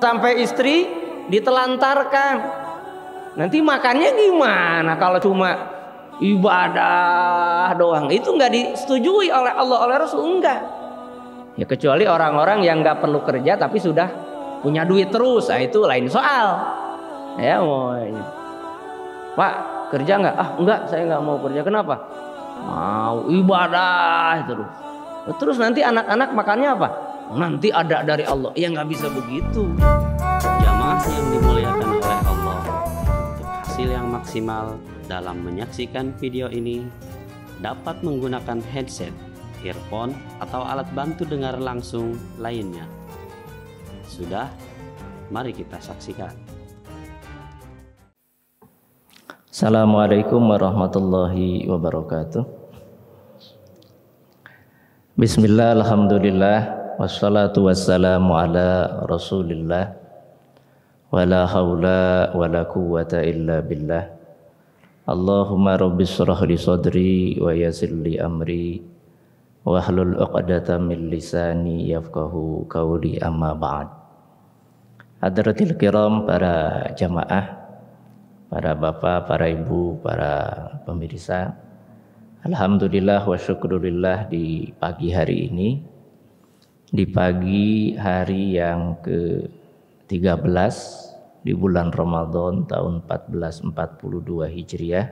sampai istri ditelantarkan. Nanti makannya gimana kalau cuma ibadah doang? Itu nggak disetujui oleh Allah, oleh Rasul, enggak. Ya kecuali orang-orang yang nggak perlu kerja tapi sudah punya duit terus, nah itu lain soal. Ya mau, Pak kerja nggak? Ah enggak, saya nggak mau kerja. Kenapa? Mau ibadah terus. Terus nanti anak-anak makannya apa? Nanti ada dari Allah. Ya nggak bisa begitu. Jamaah yang dimuliakan oleh Allah, untuk hasil yang maksimal dalam menyaksikan video ini dapat menggunakan headset, earphone, atau alat bantu dengar langsung lainnya. Sudah, mari kita saksikan. Assalamualaikum warahmatullahi wabarakatuh. Bismillah, alhamdulillah, wassalatu wassalamu ala rasulillah, wala hawla wala quwwata illa billah. Allahumma rabbi shrah li sadri wa yassir li amri wahlul 'uqdatam min lisani yafqahu qawli, amma ba'd. Hadratil kiram, para jamaah, para bapak, para ibu, para pemirsa, alhamdulillah wa syukurillah, di pagi hari ini, di pagi hari yang ke-13 di bulan Ramadan tahun 1442 Hijriah,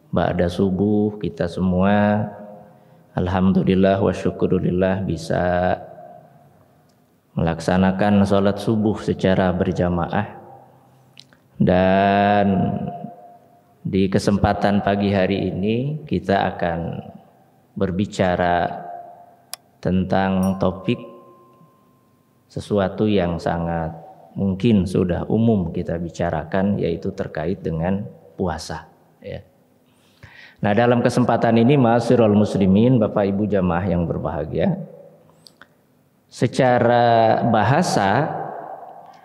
ba'da subuh, kita semua alhamdulillah wa syukurillah bisa melaksanakan sholat subuh secara berjamaah. Dan di kesempatan pagi hari ini kita akan berbicara tentang topik sesuatu yang sangat mungkin sudah umum kita bicarakan, yaitu terkait dengan puasa, ya. Nah, dalam kesempatan ini, ma'asyiral muslimin, Bapak Ibu jamaah yang berbahagia, secara bahasa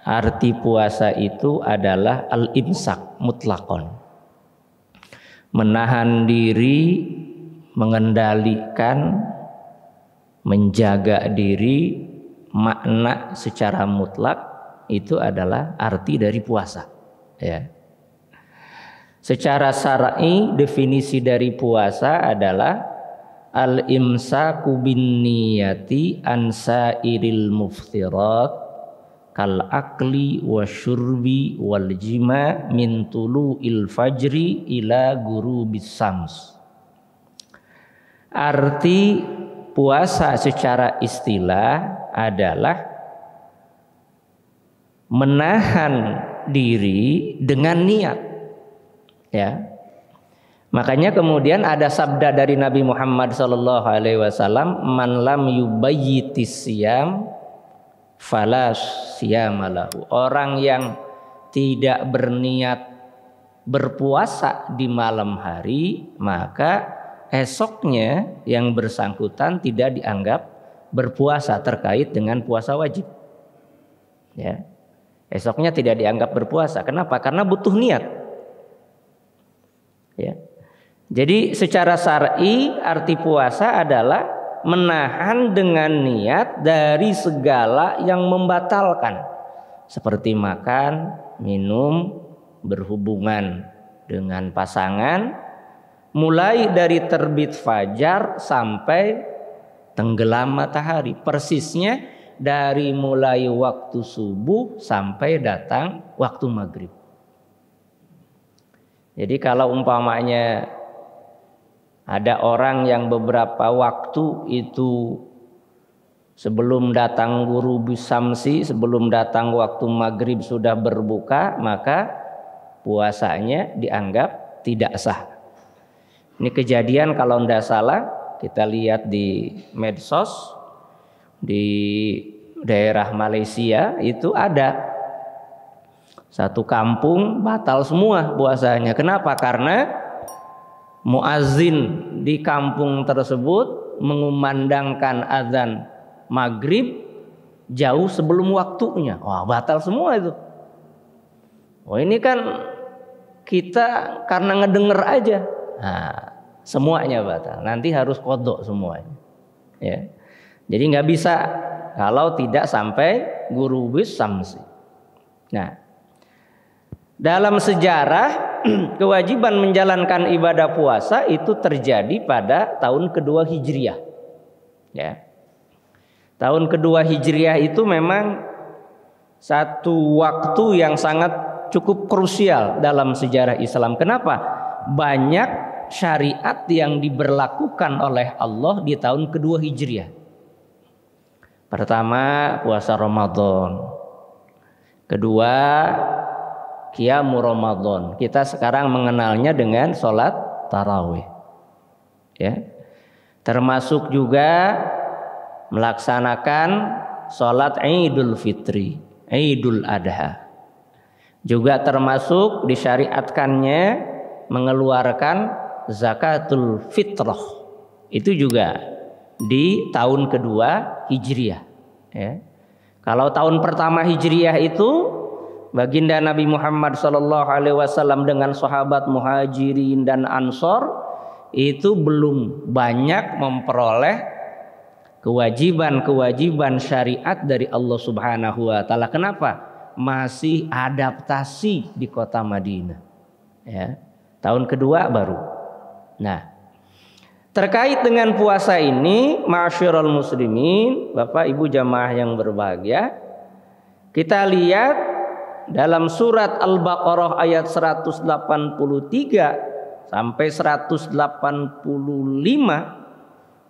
arti puasa itu adalah al-imsak mutlakon, menahan diri, mengendalikan, menjaga diri, makna secara mutlak itu adalah arti dari puasa, ya. Secara syar'i, definisi dari puasa adalah al-imsaku bin niyati an sairil muftirat kal akli wa syurbi wal jima min tulu'il fajri ila ghurubis syams. Arti puasa secara istilah adalah menahan diri dengan niat, ya. Makanya kemudian ada sabda dari Nabi Muhammad SAW, man lam yubayyitis siyam fala siyamalahu. Orang yang tidak berniat berpuasa di malam hari, maka esoknya yang bersangkutan tidak dianggap berpuasa terkait dengan puasa wajib, ya. Esoknya tidak dianggap berpuasa. Kenapa? Karena butuh niat, ya. Jadi secara syar'i arti puasa adalah menahan dengan niat dari segala yang membatalkan, seperti makan, minum, berhubungan dengan pasangan, mulai dari terbit fajar sampai tenggelam matahari. Persisnya dari mulai waktu subuh sampai datang waktu maghrib. Jadi kalau umpamanya ada orang yang beberapa waktu itu sebelum datang ghurubus syamsi, sebelum datang waktu maghrib sudah berbuka, maka puasanya dianggap tidak sah. Ini kejadian kalau tidak salah, kita lihat di medsos, di daerah Malaysia itu ada satu kampung batal semua puasanya. Kenapa? Karena muazin di kampung tersebut mengumandangkan azan maghrib jauh sebelum waktunya. Wah, batal semua itu. Oh, ini kan kita karena ngedenger aja. Nah, semuanya batal. Nanti harus qodho semuanya, ya. Jadi nggak bisa kalau tidak sampai ghurubis syamsi. Nah, dalam sejarah kewajiban menjalankan ibadah puasa itu terjadi pada tahun kedua Hijriah. Ya. Tahun kedua Hijriah itu memang satu waktu yang sangat cukup krusial dalam sejarah Islam. Kenapa? Banyak syariat yang diberlakukan oleh Allah di tahun kedua Hijriah. Pertama, puasa Ramadan. Kedua, Qiyamul Ramadan. Kita sekarang mengenalnya dengan sholat tarawih. Ya. Termasuk juga melaksanakan sholat Idul Fitri, Idul Adha. Juga termasuk disyariatkannya mengeluarkan zakatul fitrah. Itu juga di tahun kedua Hijriah. Ya. Kalau tahun pertama Hijriah itu baginda Nabi Muhammad SAW dengan sahabat Muhajirin dan Ansor itu belum banyak memperoleh kewajiban syariat dari Allah Subhanahu wa taala. Kenapa? Masih adaptasi di kota Madinah. Ya. Tahun kedua baru. Nah, terkait dengan puasa ini, ma'asyiral muslimin, Bapak Ibu jamaah yang berbahagia, kita lihat dalam surat Al-Baqarah ayat 183 sampai 185,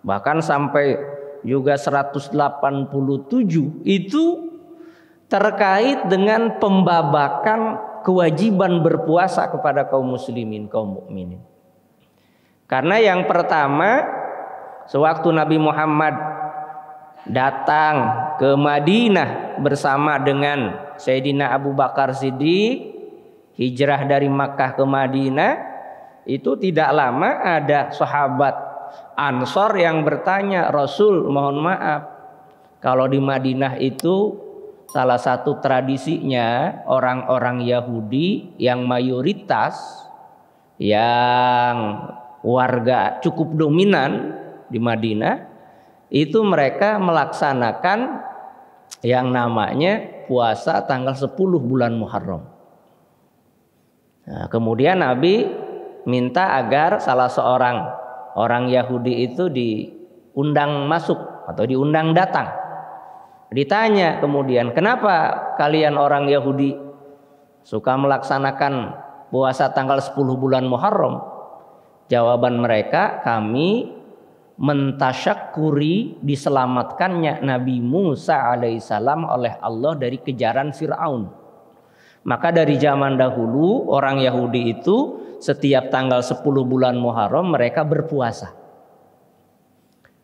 bahkan sampai juga 187 itu terkait dengan pembabakan kewajiban berpuasa kepada kaum muslimin, kaum mukminin. Karena yang pertama, sewaktu Nabi Muhammad datang ke Madinah bersama dengan Sayyidina Abu Bakar Siddiq, hijrah dari Makkah ke Madinah, itu tidak lama ada sahabat Ansor yang bertanya, Rasul mohon maaf, kalau di Madinah itu salah satu tradisinya orang-orang Yahudi yang mayoritas, yang warga cukup dominan di Madinah, itu mereka melaksanakan yang namanya puasa tanggal 10 bulan Muharram. Nah, kemudian Nabi minta agar salah seorang orang Yahudi itu diundang masuk atau diundang datang. Ditanya kemudian, kenapa kalian orang Yahudi suka melaksanakan puasa tanggal 10 bulan Muharram? Jawaban mereka, kami mentasyakuri diselamatkannya Nabi Musa alaihissalam oleh Allah dari kejaran Fir'aun. Maka dari zaman dahulu orang Yahudi itu setiap tanggal 10 bulan Muharram mereka berpuasa.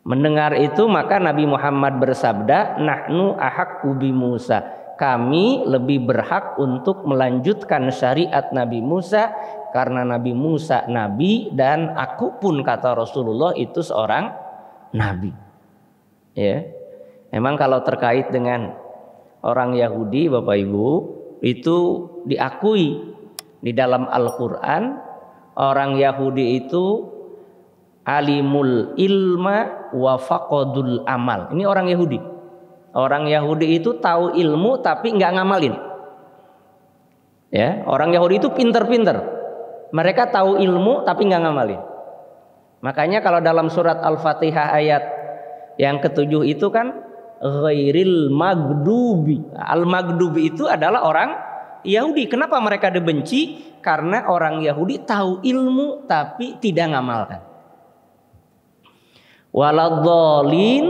Mendengar itu maka Nabi Muhammad bersabda, nahnu ahaqqu bi Musa, kami lebih berhak untuk melanjutkan syariat Nabi Musa karena Nabi Musa nabi dan aku pun kata Rasulullah itu seorang nabi. Ya. Memang kalau terkait dengan orang Yahudi Bapak Ibu itu diakui di dalam Al-Qur'an, orang Yahudi itu alimul ilma wa faqadul amal. Ini orang Yahudi. Orang Yahudi itu tahu ilmu tapi nggak ngamalin. Ya, orang Yahudi itu pinter-pinter. Mereka tahu ilmu tapi nggak ngamalin. Makanya kalau dalam surat Al-Fatihah ayat yang ke-7 itu kan ghairil magdubi. Al-magdubi itu adalah orang Yahudi. Kenapa mereka dibenci? Karena orang Yahudi tahu ilmu tapi tidak ngamalkan. Waladhdallin,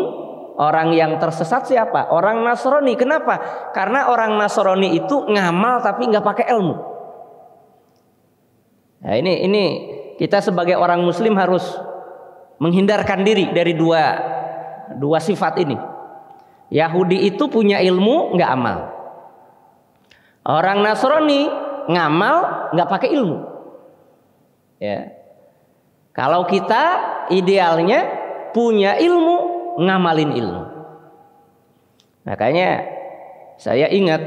orang yang tersesat siapa? Orang Nasrani. Kenapa? Karena orang Nasrani itu ngamal tapi nggak pakai ilmu. Nah, ini kita sebagai orang Muslim harus menghindarkan diri dari dua sifat ini. Yahudi itu punya ilmu nggak amal. Orang Nasrani ngamal nggak pakai ilmu. Ya. Kalau kita idealnya punya ilmu, ngamalin ilmu. Makanya saya ingat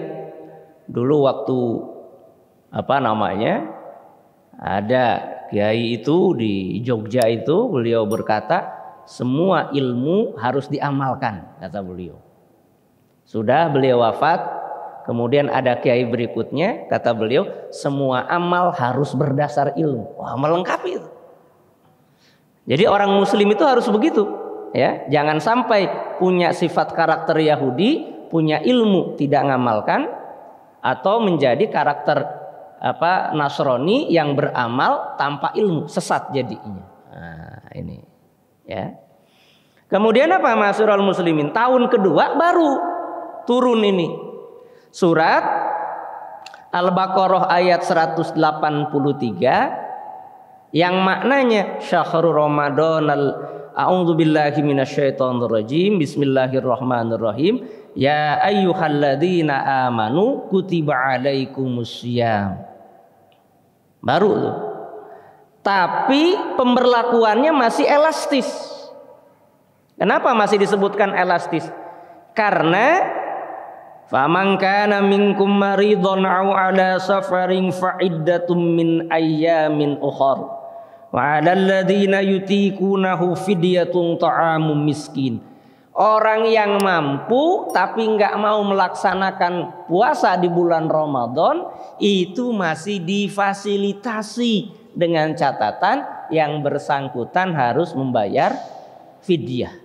dulu waktu ada kiai itu di Jogja itu, beliau berkata semua ilmu harus diamalkan, kata beliau. Sudah beliau wafat, kemudian ada kiai berikutnya, kata beliau, semua amal harus berdasar ilmu. Wah, melengkapi itu. Jadi orang muslim itu harus begitu, ya. Jangan sampai punya sifat karakter Yahudi, punya ilmu tidak ngamalkan, atau menjadi karakter Nasrani yang beramal tanpa ilmu, sesat jadinya. Nah, ini, ya. Kemudian apa, ma'asyiral muslimin? Tahun kedua baru turun ini surat Al-Baqarah ayat 183 yang maknanya syahrul Ramadanal a'udzubillahi minasyaitonirrajim bismillahirrahmanirrahim ya ayyuhalladzina amanu kutiba alaikumussyam. Baru tuh. Tapi pemberlakuannya masih elastis. Kenapa masih disebutkan elastis? Karena faman kana minkum maridun aw ala safarin fa iddatum min ayyamin ukhra wa 'alal ladzina yutiqunahu fidyatun ta'amun miskin. Orang yang mampu tapi enggak mau melaksanakan puasa di bulan Ramadan itu masih difasilitasi dengan catatan yang bersangkutan harus membayar fidyah.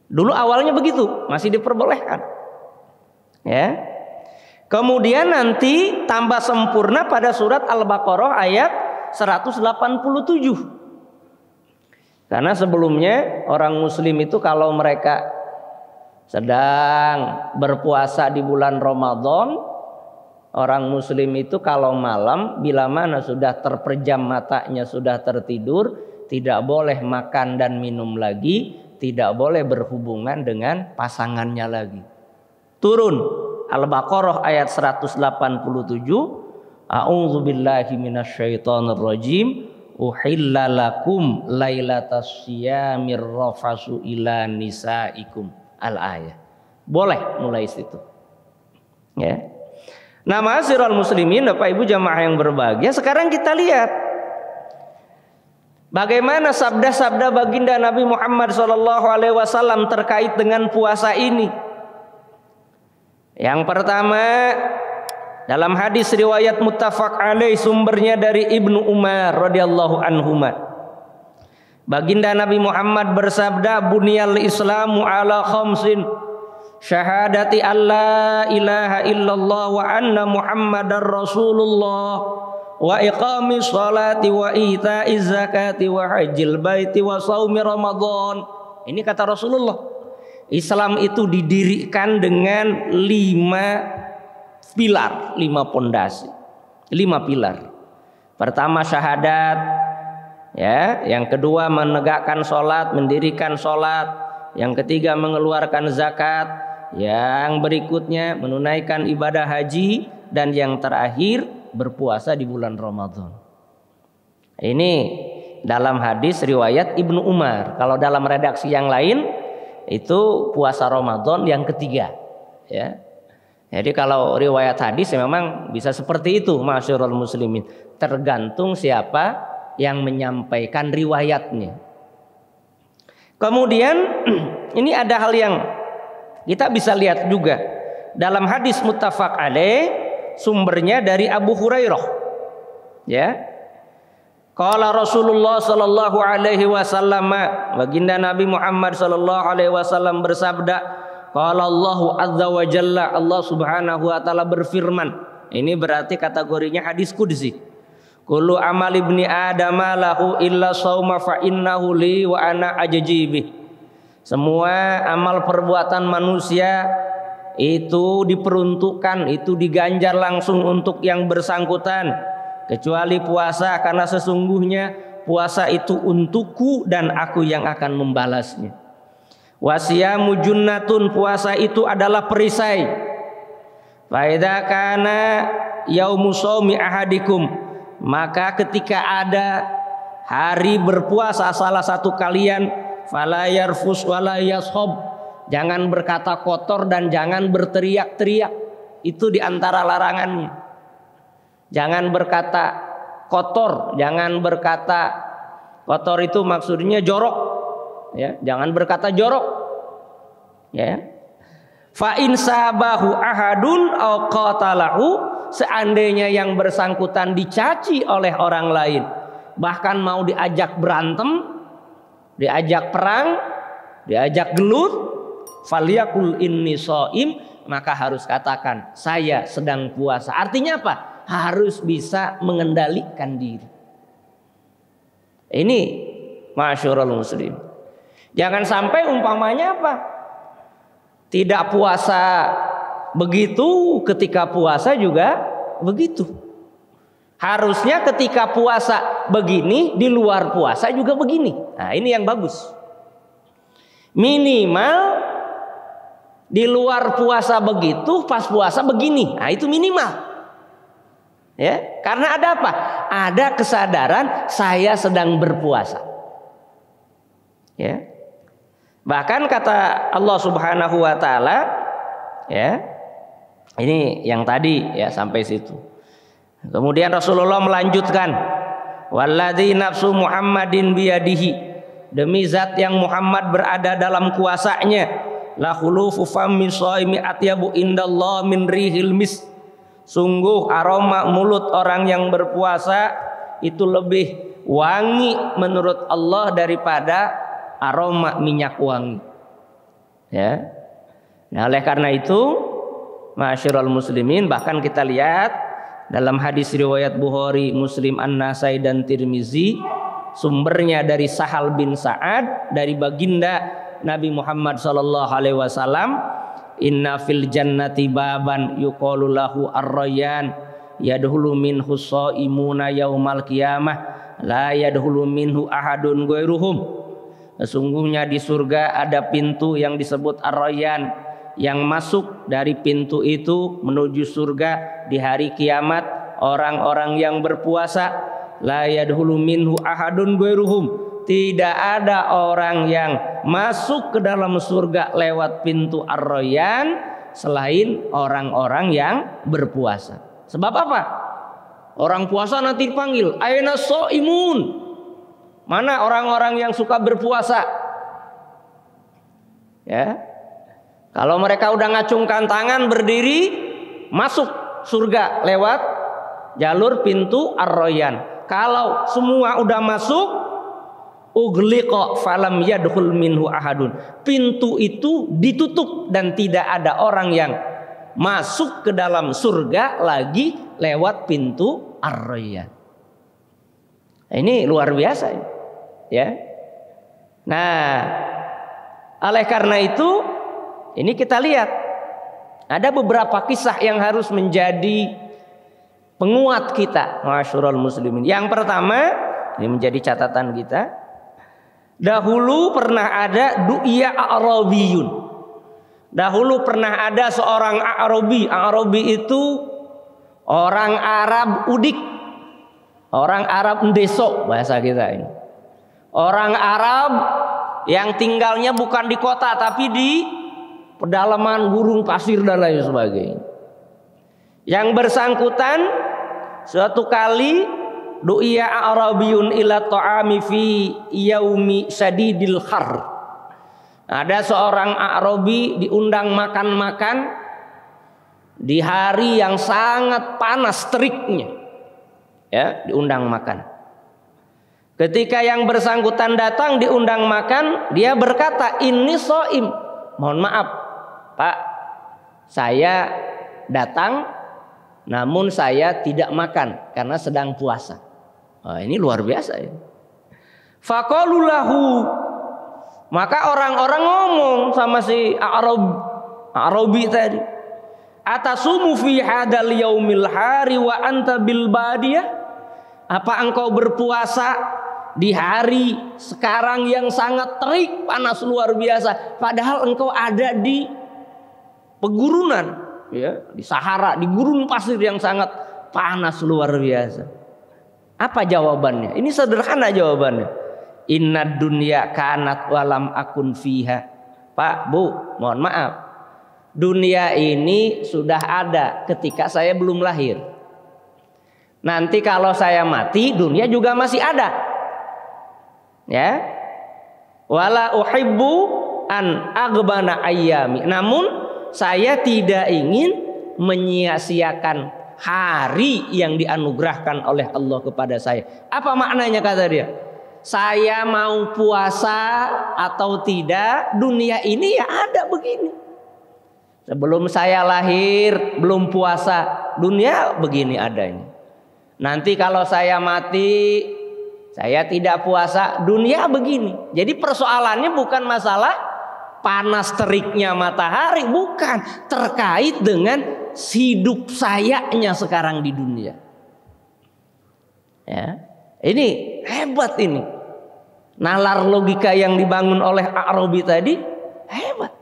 Dulu awalnya begitu, masih diperbolehkan. Ya. Kemudian nanti tambah sempurna pada surat Al-Baqarah ayat 187. Karena sebelumnya orang muslim itu kalau mereka sedang berpuasa di bulan Ramadan, orang muslim itu kalau malam bila mana sudah terpejam matanya, sudah tertidur, tidak boleh makan dan minum lagi, tidak boleh berhubungan dengan pasangannya lagi. Turun Al-Baqarah ayat 187, a'udzubillahi minasyaitonirrajim, uhilla lakum lailatas syiyamir rafasu ila nisaikum. Al-ayah. Boleh mulai situ. Ya. Nah, ma'asyiral muslimin, Bapak Ibu jamaah yang berbahagia, sekarang kita lihat bagaimana sabda-sabda baginda Nabi Muhammad SAW terkait dengan puasa ini. Yang pertama, dalam hadis riwayat muttafaq alaih, sumbernya dari Ibnu Umar radhiyallahu anhuma. Baginda Nabi Muhammad bersabda, "Bunyal Islamu ala khamsin, syahadati alla ilaha illallah wa anna Muhammadar Rasulullah, wa iqamis salati wa ita'iz zakati wa hajjil baiti wa shaumi Ramadan." Ini kata Rasulullah. Islam itu didirikan dengan 5 pilar, 5 pondasi, 5 pilar. Pertama syahadat, ya. Yang kedua menegakkan sholat, mendirikan sholat. Yang ketiga mengeluarkan zakat. Yang berikutnya menunaikan ibadah haji, dan yang terakhir berpuasa di bulan Ramadan. Ini dalam hadis riwayat Ibnu Umar. Kalau dalam redaksi yang lain itu puasa Ramadan yang ketiga, ya. Jadi kalau riwayat hadis ya memang bisa seperti itu, ma'asyiral muslimin. Tergantung siapa yang menyampaikan riwayatnya. Kemudian ini ada hal yang kita bisa lihat juga dalam hadis muttafaq alaih, sumbernya dari Abu Hurairah, ya. Qala Rasulullah sallallahu alaihi wasallam, baginda Nabi Muhammad sallallahu alaihi wasallam bersabda, qala Allahu azza wa jalla, Allah Subhanahu wa taala berfirman. Ini berarti kategorinya hadis qudsi. Kullu amal ibni adam lahu illa shauma fa innahu li wa ana ajjibih. Semua amal perbuatan manusia itu diperuntukkan, itu diganjar langsung untuk yang bersangkutan, kecuali puasa, karena sesungguhnya puasa itu untukku dan aku yang akan membalasnya. Wasiyamu junnatun, puasa itu adalah perisai. Fa idza kana yaumu shaumi ahadikum, maka ketika ada hari berpuasa salah satu kalian, fala yarfus wala yashab, jangan berkata kotor dan jangan berteriak-teriak. Itu diantara larangannya. Jangan berkata kotor, jangan berkata kotor itu maksudnya jorok, ya. Jangan berkata jorok, ya. Fa in sabahu ahadun aw qatalahu, seandainya yang bersangkutan dicaci oleh orang lain, bahkan mau diajak berantem, diajak perang, diajak gelut, falyakul inni shaim, maka harus katakan saya sedang puasa. Artinya apa? Harus bisa mengendalikan diri. Ini masyarul muslim. Jangan sampai umpamanya apa? Tidak puasa begitu, ketika puasa juga begitu. Harusnya ketika puasa begini, di luar puasa juga begini. Nah, ini yang bagus. Minimal di luar puasa begitu, pas puasa begini. Nah, itu minimal. Ya, karena ada apa? Ada kesadaran saya sedang berpuasa. Ya. Bahkan kata Allah Subhanahu wa taala, ya. Ini yang tadi ya sampai situ. Kemudian Rasulullah melanjutkan, walladzi nafsu Muhammadin biyadihi, demi zat yang Muhammad berada dalam kuasanya, la khulufu fammi shaimi atyabu indallah min rihil mis. Sungguh aroma mulut orang yang berpuasa itu lebih wangi menurut Allah daripada aroma minyak wangi. Ya. Nah, oleh karena itu, ma'asyiral muslimin, bahkan kita lihat dalam hadis riwayat Bukhari, Muslim, An-Nasai dan Tirmizi, sumbernya dari Sahal bin Sa'ad dari baginda Nabi Muhammad sallallahu alaihi wasallam, inna fil jannati baban yuqalu lahu ar-rayyan yadkhulu minhu shaimuna yaumal qiyamah la yadkhulu minhu ahadun ghairuhum. Sesungguhnya di surga ada pintu yang disebut ar-rayyan, yang masuk dari pintu itu menuju surga di hari kiamat orang-orang yang berpuasa, la yadkhulu minhu ahadun ghairuhum. Tidak ada orang yang masuk ke dalam surga lewat pintu ar-rayyan selain orang-orang yang berpuasa. Sebab apa? Orang puasa nanti dipanggil, aina shaimun. Mana orang-orang yang suka berpuasa? Ya. Kalau mereka udah ngacungkan tangan berdiri, masuk surga lewat jalur pintu ar-rayyan. Kalau semua udah masuk, ughliqa falam yadkhul minhu ahadun. Pintu itu ditutup dan tidak ada orang yang masuk ke dalam surga lagi lewat pintu ar-rayyan. Ini luar biasa ya. Nah, oleh karena itu ini kita lihat ada beberapa kisah yang harus menjadi penguat kita, masyarul muslimin. Yang pertama, ini menjadi catatan kita. Dahulu pernah ada du'iya a'rabiyun. Dahulu pernah ada seorang A'rabi. A'rabi itu orang Arab udik, orang Arab ndesok bahasa kita ini. Orang Arab yang tinggalnya bukan di kota tapi di pedalaman gurun pasir dan lain sebagainya. Yang bersangkutan suatu kali du'iya a'rabiyun ila ta'ami fi yaumi syadidil har. Ada seorang A'rabi diundang makan-makan di hari yang sangat panas teriknya. Ya, diundang makan. Ketika yang bersangkutan datang diundang makan, dia berkata, "Inni shaim." Mohon maaf, Pak, saya datang namun saya tidak makan karena sedang puasa. Nah, ini luar biasa ya. Faqalu lahu, maka orang-orang ngomong sama si A'rabi tadi, atasumu fi hadal yaumil hari wa anta bil badiyah? Apa engkau berpuasa di hari sekarang yang sangat terik, panas luar biasa, padahal engkau ada di pegurunan, ya, di Sahara, di gurun pasir yang sangat panas luar biasa. Apa jawabannya? Ini sederhana jawabannya. Inna dunya kanat walam akun fiha. Pak, Bu, mohon maaf. Dunia ini sudah ada ketika saya belum lahir. Nanti kalau saya mati, dunia juga masih ada. Ya. Wala uhibbu an aghbana ayyami. Namun saya tidak ingin menyia-siakan hari yang dianugerahkan oleh Allah kepada saya. Apa maknanya kata dia? Saya mau puasa atau tidak, dunia ini ya ada begini. Sebelum saya lahir belum puasa, dunia begini adanya. Nanti kalau saya mati, saya tidak puasa, dunia begini. Jadi persoalannya bukan masalah panas teriknya matahari, bukan, terkait dengan hidup sayanya sekarang di dunia. Ya, ini hebat ini. Nalar logika yang dibangun oleh Arabi tadi hebat.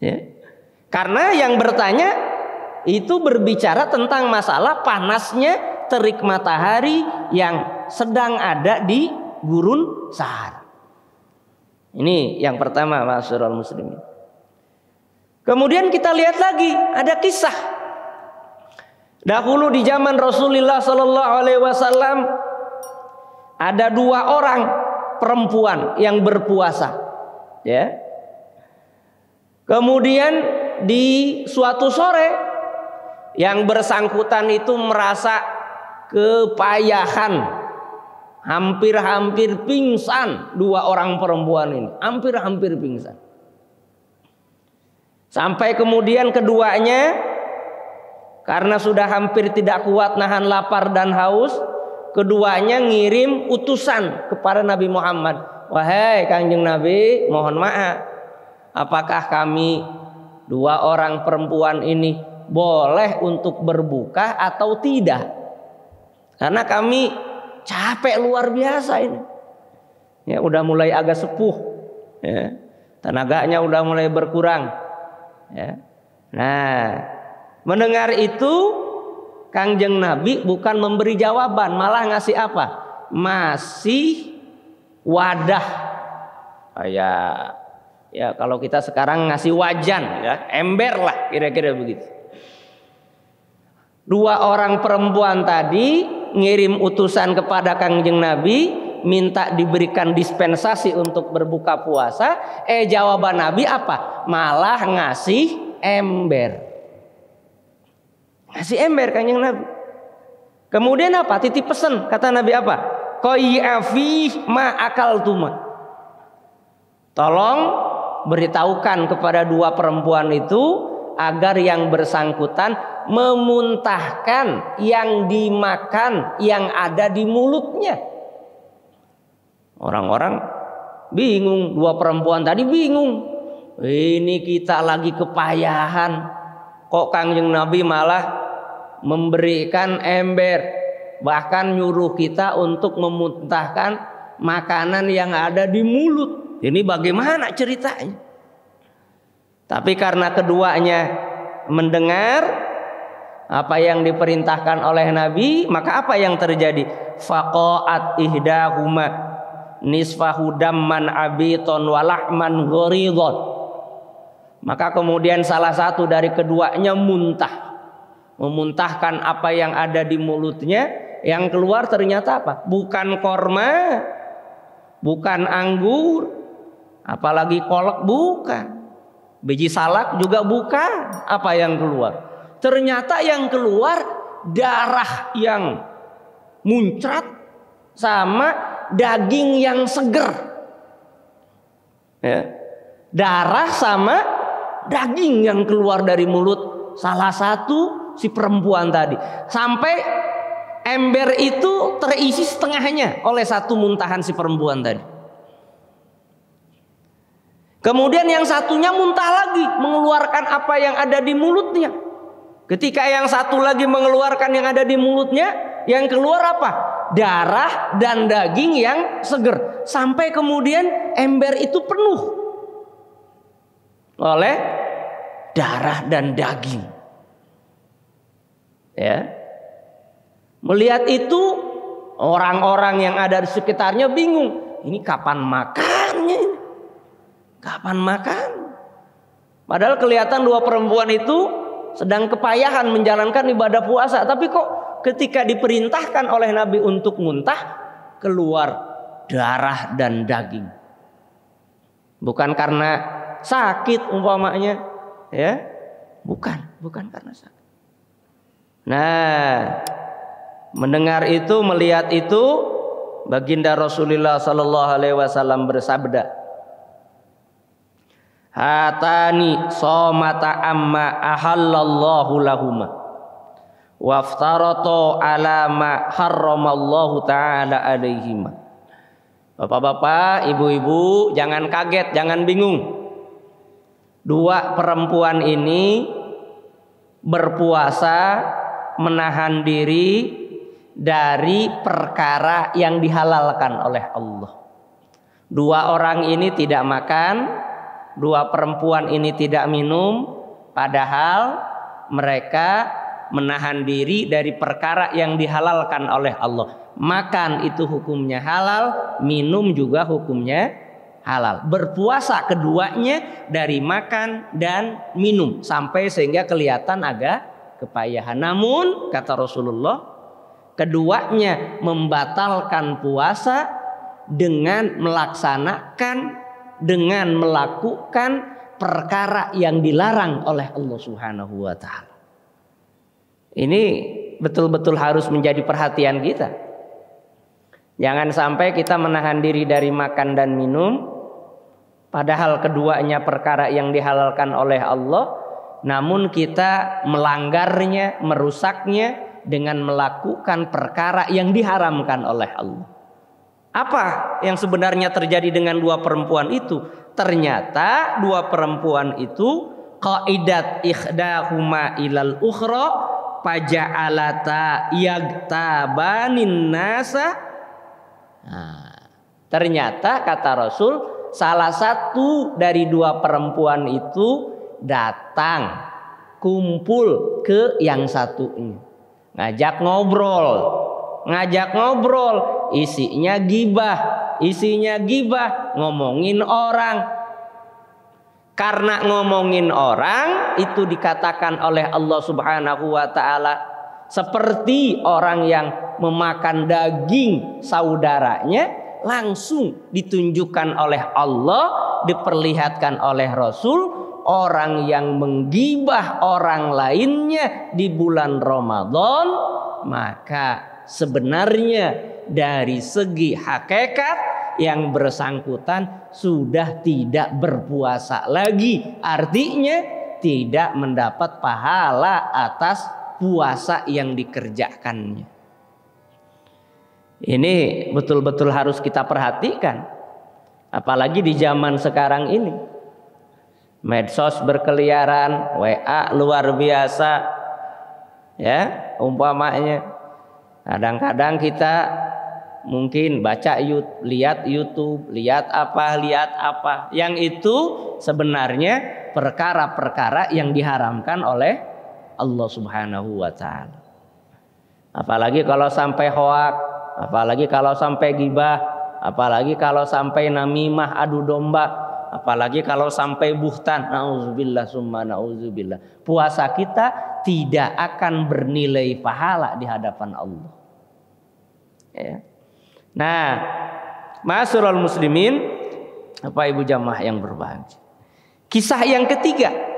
Ya. Karena yang bertanya itu berbicara tentang masalah panasnya terik matahari yang sedang ada di gurun Sahara. Ini yang pertama, ma'asyiral muslimin. Kemudian kita lihat lagi ada kisah. Dahulu di zaman Rasulullah sallallahu alaihi wasallam ada 2 orang perempuan yang berpuasa, ya. Kemudian di suatu sore yang bersangkutan itu merasa kepayahan, hampir-hampir pingsan. 2 orang perempuan ini hampir-hampir pingsan. Sampai kemudian keduanya karena sudah hampir tidak kuat nahan lapar dan haus, keduanya ngirim utusan kepada Nabi Muhammad. Wahai Kanjeng Nabi, mohon maaf, apakah kami 2 orang perempuan ini boleh untuk berbuka atau tidak? Karena kami capek luar biasa ini. Ya, udah mulai agak sepuh, ya. Tenaganya udah mulai berkurang, ya. Nah, mendengar itu Kanjeng Nabi bukan memberi jawaban, malah ngasih apa? Masih wadah. Ya kalau kita sekarang ngasih wajan, ya, ember lah kira-kira begitu. 2 orang perempuan tadi ngirim utusan kepada Kanjeng Nabi, minta diberikan dispensasi untuk berbuka puasa. Jawaban Nabi apa? Malah ngasih ember. Ngasih ember Kanjeng Nabi. Kemudian apa? Titip pesan. Kata Nabi apa? Qayyafi ma akaltuma. Tolong beritahukan kepada 2 perempuan itu agar yang bersangkutan memuntahkan yang dimakan yang ada di mulutnya. Orang-orang bingung, 2 perempuan tadi bingung. Ini kita lagi kepayahan, kok Kanjeng Nabi malah memberikan ember, bahkan nyuruh kita untuk memuntahkan makanan yang ada di mulut. Ini bagaimana ceritanya? Tapi karena keduanya mendengar apa yang diperintahkan oleh Nabi, maka apa yang terjadi? Faqa'at ihdahuma nisfahu damman abiton walahman gharidon. Maka kemudian salah satu dari keduanya memuntahkan apa yang ada di mulutnya. Yang keluar ternyata apa? Bukan korma, bukan anggur, apalagi kolak, bukan. Biji salak juga bukan. Apa yang keluar? Ternyata yang keluar darah yang muncrat sama daging yang seger. Ya. Darah sama daging yang keluar dari mulut salah satu si perempuan tadi. Sampai ember itu terisi setengahnya oleh satu muntahan si perempuan tadi. Kemudian yang satunya muntah lagi, mengeluarkan apa yang ada di mulutnya. Ketika yang satu lagi mengeluarkan yang ada di mulutnya, yang keluar apa? Darah dan daging yang seger. Sampai kemudian ember itu penuh oleh darah dan daging. Ya. Melihat itu, orang-orang yang ada di sekitarnya bingung. Ini kapan makannya ini? Kapan makan? Padahal kelihatan 2 perempuan itu sedang kepayahan menjalankan ibadah puasa. Tapi kok ketika diperintahkan oleh Nabi untuk muntah, keluar darah dan daging. Bukan karena sakit umpamanya, ya? Bukan karena sakit. Nah, mendengar itu, melihat itu, baginda Rasulullah sallallahu alaihi wasallam bersabda, hatani somata amma ahallallahu lahuma waftaratu ala ma harramallahu ta'ala alaihima. Bapak-bapak, ibu-ibu, jangan kaget, jangan bingung. Dua perempuan ini berpuasa menahan diri dari perkara yang dihalalkan oleh Allah. Dua orang ini tidak makan, dua perempuan ini tidak minum, padahal mereka menahan diri dari perkara yang dihalalkan oleh Allah. Makan itu hukumnya halal, minum juga hukumnya halal. Berpuasa keduanya dari makan dan minum sampai sehingga kelihatan agak kepayahan. Namun kata Rasulullah, keduanya membatalkan puasa dengan melakukan perkara yang dilarang oleh Allah Subhanahu wa taala. Ini betul-betul harus menjadi perhatian kita. Jangan sampai kita menahan diri dari makan dan minum, padahal keduanya perkara yang dihalalkan oleh Allah, namun kita melanggarnya, merusaknya dengan melakukan perkara yang diharamkan oleh Allah. Apa yang sebenarnya terjadi dengan dua perempuan itu? Ternyata dua perempuan itu qaidat ikhdahuma ilal ukhra faja'alata yagtabanin nasa. Ternyata kata Rasul, salah satu dari dua perempuan itu datang kumpul ke yang satunya, ngajak ngobrol, isinya gibah, ngomongin orang. Karena ngomongin orang itu dikatakan oleh Allah Subhanahu wa taala seperti orang yang memakan daging saudaranya, langsung ditunjukkan oleh Allah, diperlihatkan oleh Rasul, orang yang menggibah orang lainnya di bulan Ramadan, maka sebenarnya dari segi hakikat yang bersangkutan sudah tidak berpuasa lagi. Artinya tidak mendapat pahala atas puasa yang dikerjakannya. Ini betul-betul harus kita perhatikan. Apalagi di zaman sekarang ini. Medsos berkeliaran, WA luar biasa. Ya, umpamanya. Kadang-kadang kita mungkin lihat YouTube, lihat apa. Yang itu sebenarnya perkara-perkara yang diharamkan oleh Allah Subhanahu wa taala. Apalagi kalau sampai hoak, apalagi kalau sampai gibah, apalagi kalau sampai namimah, adu domba, apalagi kalau sampai buhtan. Nauzubillah summa nauzubillah. Puasa kita tidak akan bernilai pahala di hadapan Allah. Ya. Nah, ma'asyiral muslimin, Bapak Ibu jamaah yang berbahagia. Kisah yang ketiga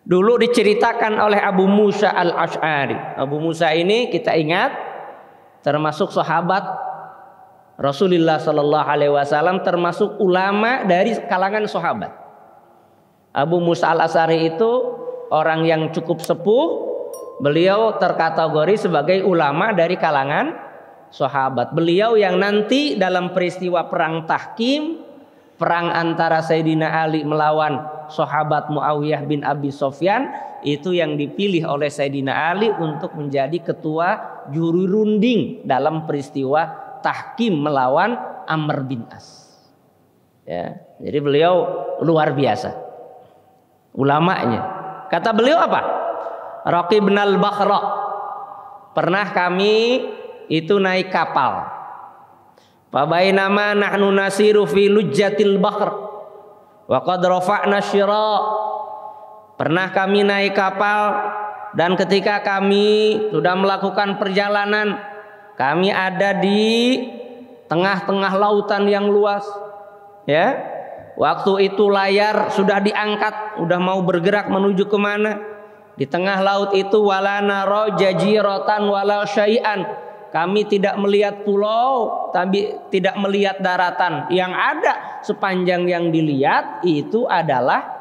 dulu diceritakan oleh Abu Musa al-Asy'ari. Abu Musa ini kita ingat termasuk sahabat Rasulullah sallallahu alaihi wasallam, termasuk ulama dari kalangan sahabat. Abu Musa al-Asy'ari itu orang yang cukup sepuh. Beliau terkategori sebagai ulama dari kalangan sahabat. Beliau yang nanti dalam peristiwa perang Tahkim, perang antara Sayyidina Ali melawan sahabat Muawiyah bin Abi Sufyan, itu yang dipilih oleh Sayyidina Ali untuk menjadi ketua juri runding dalam peristiwa Tahkim melawan Amr bin As. Ya, jadi beliau luar biasa ulamanya. Kata beliau apa? Raqibnal Bahra. Pernah kami itu naik kapal. Fabainama nahnu nasiru fi lujjatil bahr wa qad rafa'na syira. Pernah kami naik kapal dan ketika kami sudah melakukan perjalanan, kami ada di tengah-tengah lautan yang luas, ya. Waktu itu layar sudah diangkat, udah mau bergerak menuju kemana. Di tengah laut itu wala nara jaziratan wala syai'an. Kami tidak melihat pulau, tapi tidak melihat daratan. Yang ada sepanjang yang dilihat itu adalah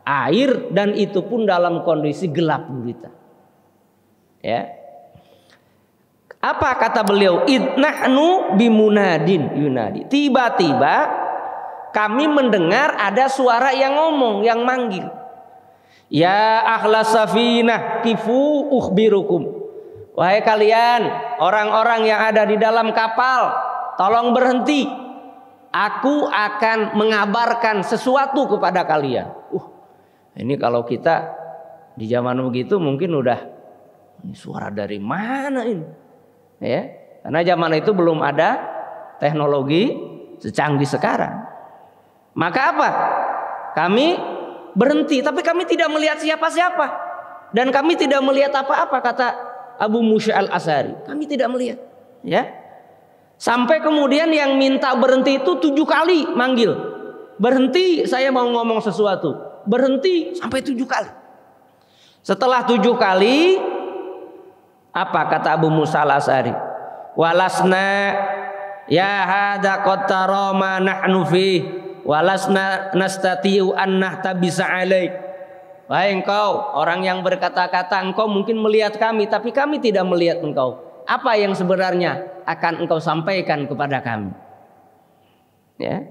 air, dan itu pun dalam kondisi gelap gulita. Ya. Apa kata beliau? Idnahnu bimunadin yunadi. Tiba-tiba kami mendengar ada suara yang ngomong, yang manggil. Ya ahlas safinah kifu ukhbirukum. Wahai kalian orang-orang yang ada di dalam kapal, tolong berhenti. Aku akan mengabarkan sesuatu kepada kalian. Ini kalau kita di zaman begitu mungkin udah, ini suara dari mana ini? Ya, karena zaman itu belum ada teknologi secanggih sekarang. Maka apa? Kami berhenti, tapi kami tidak melihat siapa-siapa, dan kami tidak melihat apa-apa, kata Abu Musa al-Asy'ari. Kami tidak melihat, ya. Sampai kemudian yang minta berhenti itu 7 kali manggil. Berhenti, saya mau ngomong sesuatu. Berhenti sampai 7 kali. Setelah 7 kali, apa kata Abu Musa al-Asy'ari? Walasna ya hadza qad tara ma nahnu fi walasna nastati'u an nahtabisa alaik. Wahai engkau orang yang berkata-kata, engkau mungkin melihat kami, tapi kami tidak melihat engkau. Apa yang sebenarnya akan engkau sampaikan kepada kami? Ya.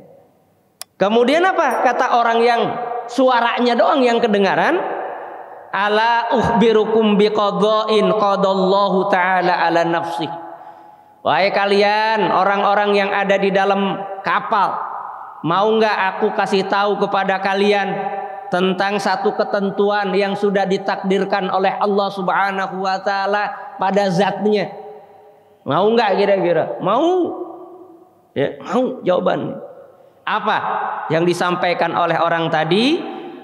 Kemudian apa kata orang yang suaranya doang yang kedengaran? Ala ukhbirukum biqada'in qadallahu ta'ala ala nafsi. Wahai kalian orang-orang yang ada di dalam kapal, mau nggak aku kasih tahu kepada kalian tentang satu ketentuan yang sudah ditakdirkan oleh Allah Subhanahu wa taala pada zatnya? Mau nggak kira-kira? Mau? Ya, mau jawaban. Apa yang disampaikan oleh orang tadi?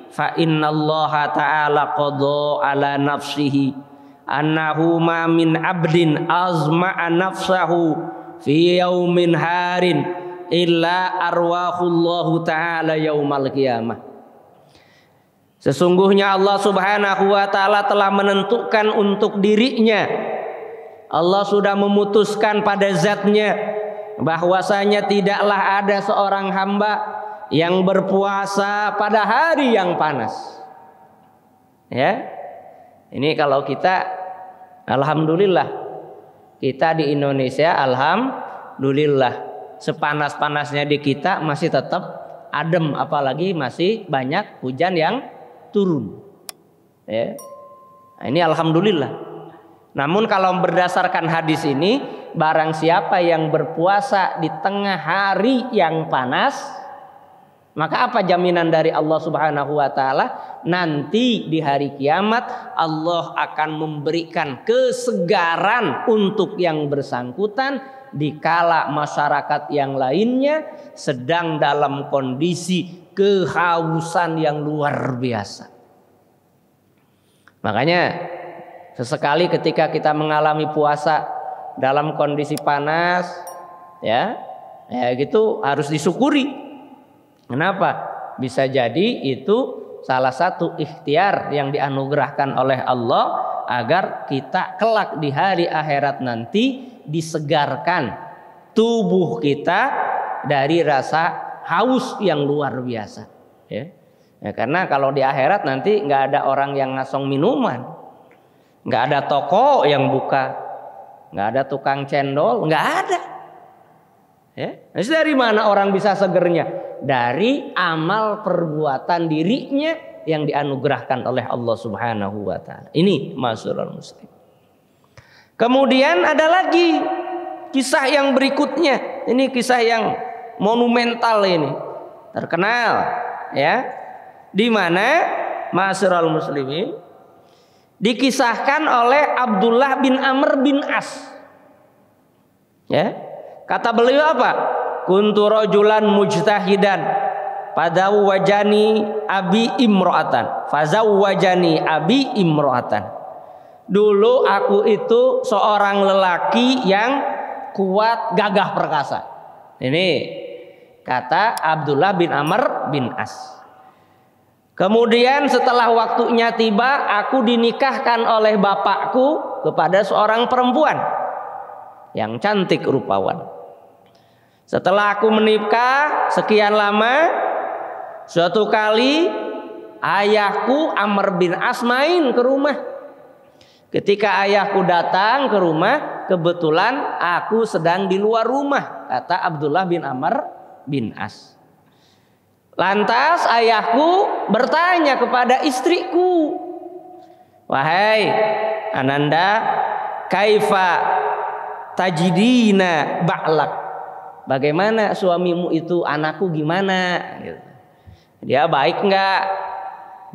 Fa innallaha ta'ala qada ala nafsihi annahu ma min abdin azma'a nafsahu fi yaumin harin illa arwahullahu ta'ala yaumal qiyamah. Sesungguhnya Allah Subhanahu wa taala telah menentukan untuk dirinya, Allah sudah memutuskan pada zatnya bahwasanya tidaklah ada seorang hamba yang berpuasa pada hari yang panas. Ya. Ini kalau kita, alhamdulillah, kita di Indonesia alhamdulillah, sepanas-panasnya di kita masih tetap adem, apalagi masih banyak hujan yang turun. Ya. Nah, ini alhamdulillah. Namun kalau berdasarkan hadis ini, barang siapa yang berpuasa di tengah hari yang panas, maka apa jaminan dari Allah Subhanahu wa taala? Nanti di hari kiamat Allah akan memberikan kesegaran untuk yang bersangkutan dikala masyarakat yang lainnya sedang dalam kondisi kehausan yang luar biasa. Makanya sesekali ketika kita mengalami puasa dalam kondisi panas, ya gitu harus disyukuri. Kenapa? Bisa jadi itu salah satu ikhtiar yang dianugerahkan oleh Allah agar kita kelak di hari akhirat nanti disegarkan tubuh kita dari rasa haus yang luar biasa. Ya, karena kalau di akhirat nanti nggak ada orang yang ngasong minuman, nggak ada toko yang buka, nggak ada tukang cendol, nggak ada. Ya, dari mana orang bisa segernya? Dari amal perbuatan dirinya yang dianugerahkan oleh Allah Subhanahu wa taala. Ini ma'asyiral muslim. Kemudian ada lagi kisah yang berikutnya. Ini kisah yang monumental ini. Terkenal, ya. Di mana ma'asyiral muslimin dikisahkan oleh Abdullah bin Amr bin As. Ya. Kata beliau apa? Kuntu rajulan mujtahidan fazawwajani abi imra'atan. Fazawwajani abi imra'atan. Dulu aku itu seorang lelaki yang kuat, gagah perkasa. Ini kata Abdullah bin Amr bin As. Kemudian setelah waktunya tiba, aku dinikahkan oleh bapakku kepada seorang perempuan yang cantik rupawan. Setelah aku menikah sekian lama, suatu kali ayahku Amr bin As main ke rumah. Ketika ayahku datang ke rumah, kebetulan aku sedang di luar rumah, kata Abdullah bin Amr bin As. Lantas ayahku bertanya kepada istriku, wahai Ananda, kaifa tajidina ba'lak, bagaimana suamimu itu, anakku gimana? Dia baik enggak?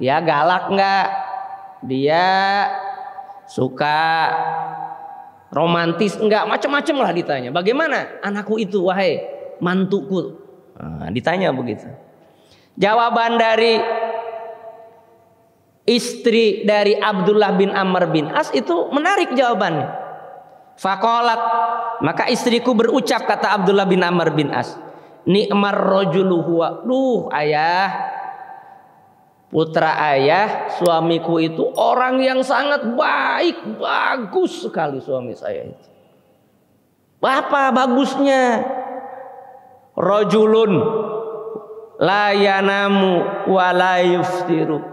Dia galak enggak? Dia suka romantis enggak? Macam-macam lah ditanya. Bagaimana anakku itu, wahai mantuku? Ditanya begitu. Jawaban dari istri dari Abdullah bin Amr bin As itu menarik jawabannya. Faqalat, maka istriku berucap, kata Abdullah bin Amr bin As, ni'mar rajulu huwa. Duh ayah, putra ayah, suamiku itu orang yang sangat baik, bagus sekali suami saya itu. Apa bagusnya? Rajulun la yanamu wa la yuftiru.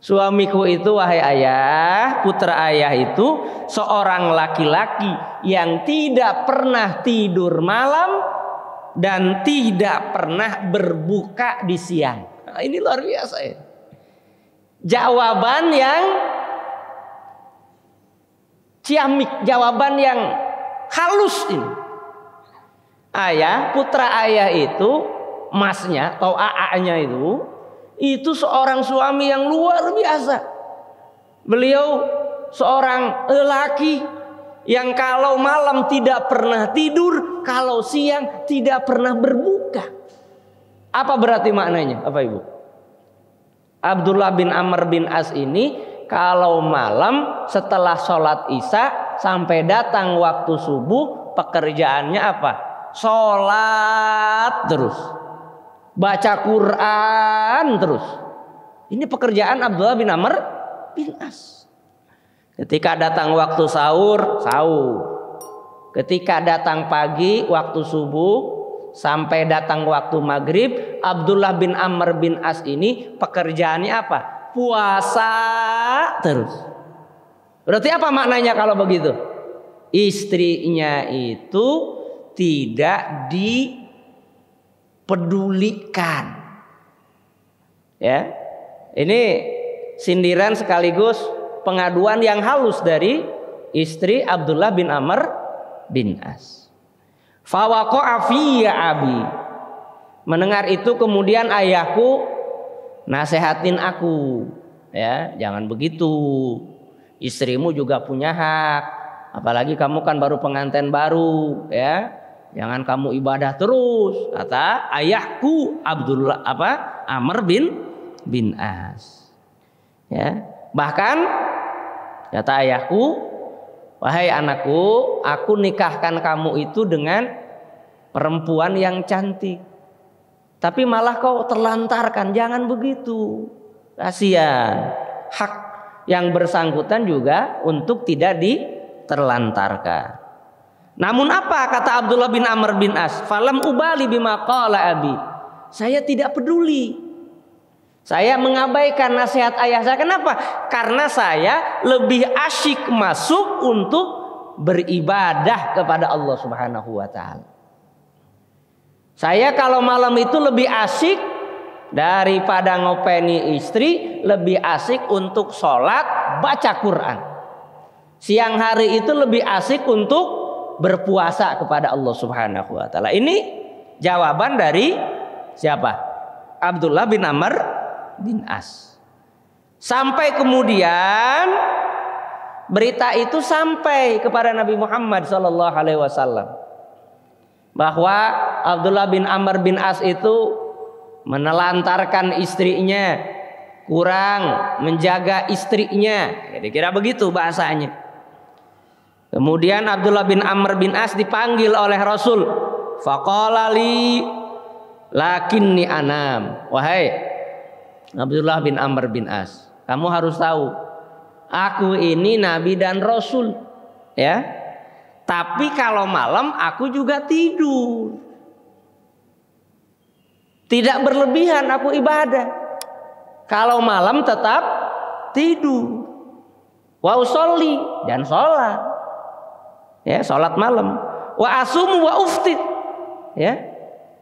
Suamiku itu, wahai ayah, putra ayah itu seorang laki-laki yang tidak pernah tidur malam dan tidak pernah berbuka di siang. Nah, ini luar biasa ya. Jawaban yang ciamik, jawaban yang halus ini. Ayah, putra ayah itu, masnya atau AA-nya itu seorang suami yang luar biasa. Beliau seorang lelaki yang kalau malam tidak pernah tidur, kalau siang tidak pernah berbuka. Apa berarti maknanya, Bapak Ibu? Abdullah bin Amr bin As ini kalau malam setelah sholat isya sampai datang waktu subuh, pekerjaannya apa? Sholat terus, baca Quran terus. Ini pekerjaan Abdullah bin Amr bin As. Ketika datang waktu sahur, sahur. Ketika datang pagi waktu subuh sampai datang waktu maghrib, Abdullah bin Amr bin As ini pekerjaannya apa? Puasa terus. Berarti apa maknanya kalau begitu? Istrinya itu tidak dipedulikan. Ya, ini sindiran sekaligus pengaduan yang halus dari istri Abdullah bin Amr bin As. Fawaqa'a fiyya abi. Mendengar itu kemudian ayahku nasehatin aku, ya, jangan begitu. Istrimu juga punya hak. Apalagi kamu kan baru pengantin baru, ya. Jangan kamu ibadah terus, kata ayahku Abdullah Amr bin As. Ya, bahkan kata ayahku, wahai anakku, aku nikahkan kamu itu dengan perempuan yang cantik. Tapi malah kau terlantarkan, jangan begitu. Kasihan. Hak yang bersangkutan juga untuk tidak diterlantarkan. Namun apa kata Abdullah bin Amr bin As? Falam ubali bima qala abi. Saya tidak peduli. Saya mengabaikan nasihat ayah saya. Kenapa? Karena saya lebih asyik masuk untuk beribadah kepada Allah Subhanahu wa taala. Saya kalau malam itu lebih asyik daripada ngopeni istri, lebih asyik untuk sholat, baca Quran. Siang hari itu lebih asyik untuk berpuasa kepada Allah Subhanahu wa taala. Ini jawaban dari siapa? Abdullah bin Amr bin As. Sampai kemudian berita itu sampai kepada Nabi Muhammad sallallahu alaihi wasallam bahwa Abdullah bin Amr bin As itu menelantarkan istrinya, kurang menjaga istrinya. Kira-kira begitu bahasanya. Kemudian Abdullah bin Amr bin As dipanggil oleh Rasul. Faqala li, lakinni anam. Wahai Abdullah bin Amr bin As, kamu harus tahu, aku ini nabi dan rasul, ya. Tapi kalau malam aku juga tidur. Tidak berlebihan aku ibadah. Kalau malam tetap tidur. Wa usolli, dan sholat. Ya, sholat malam. Wa asum wa uftir. Ya.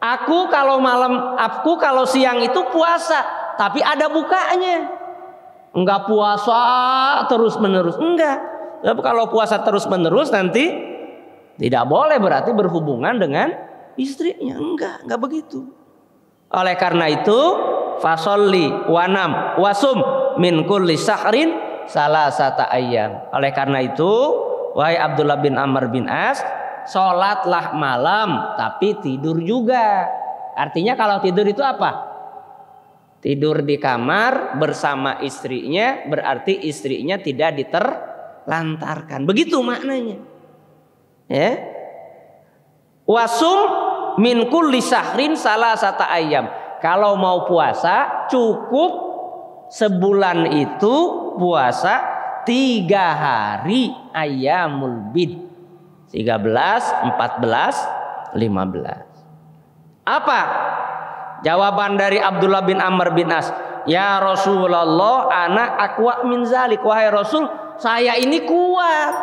Aku kalau malam, aku kalau siang itu puasa, tapi ada bukanya. Enggak puasa terus-menerus, enggak. Tapi kalau puasa terus-menerus nanti tidak boleh berarti berhubungan dengan istrinya. Enggak begitu. Oleh karena itu, fasolli wanam wasum min kulli sahrin salasata ayyam. Oleh karena itu, wahai Abdullah bin Amr bin As, sholatlah malam tapi tidur juga. Artinya kalau tidur itu apa? Tidur di kamar bersama istrinya, berarti istrinya tidak diterlantarkan. Begitu maknanya. Ya. Wasum min kulli sahrin salasata ayyam. Kalau mau puasa cukup sebulan itu puasa 3 hari ayyamul bid. 13, 14, 15. Apa jawaban dari Abdullah bin Amr bin As? Ya Rasulullah, ana aqwa min zalik. Wahai Rasul, saya ini kuat.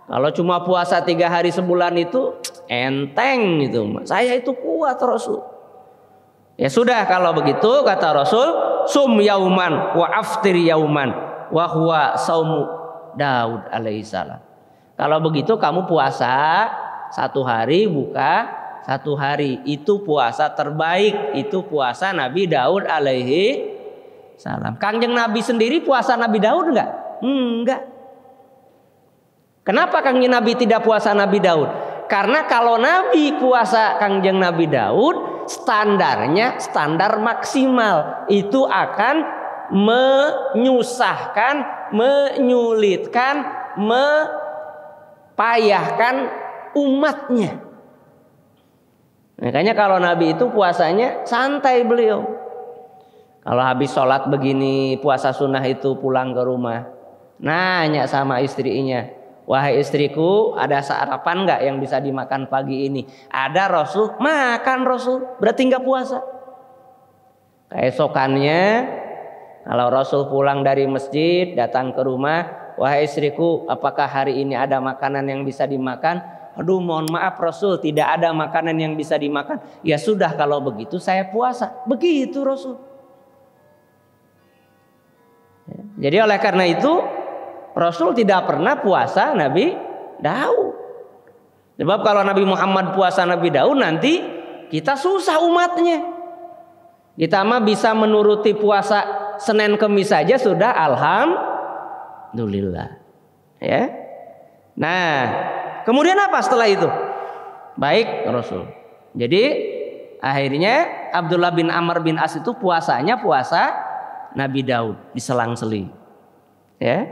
Kalau cuma puasa 3 hari sebulan itu enteng itu. Saya itu kuat Rasul. Ya sudah, kalau begitu kata Rasul, sum yauman wa aftir yauman wa huwa saumu Daud alaihissalam. Kalau begitu kamu puasa 1 hari, buka 1 hari. Itu puasa terbaik. Itu puasa Nabi Daud alaihi salam. Kanjeng Nabi sendiri puasa Nabi Daud enggak? Enggak. Kenapa kanjeng Nabi tidak puasa Nabi Daud? Karena kalau Nabi puasa kanjeng Nabi Daud, standarnya standar maksimal. Itu akan menyusahkan, menyulitkan, payahkan umatnya. Makanya kalau Nabi itu puasanya santai beliau. Kalau habis sholat begini, puasa sunnah itu pulang ke rumah, nanya sama istrinya, wahai istriku, ada sarapan nggak yang bisa dimakan pagi ini? Ada Rasul, makan Rasul, berarti nggak puasa. Keesokannya kalau Rasul pulang dari masjid, datang ke rumah, wahai istriku, apakah hari ini ada makanan yang bisa dimakan? Aduh, mohon maaf Rasul, tidak ada makanan yang bisa dimakan. Ya sudah, kalau begitu saya puasa. Begitu Rasul. Jadi oleh karena itu Rasul tidak pernah puasa Nabi Daud. Sebab kalau Nabi Muhammad puasa Nabi Daud, nanti kita susah umatnya. Kita mah bisa menuruti puasa Senin Kemis saja sudah alhamdulillah. Ya. Nah, kemudian apa setelah itu? Baik Rasul. Jadi akhirnya Abdullah bin Amr bin As itu puasanya puasa Nabi Daud, diselang-seling. Ya.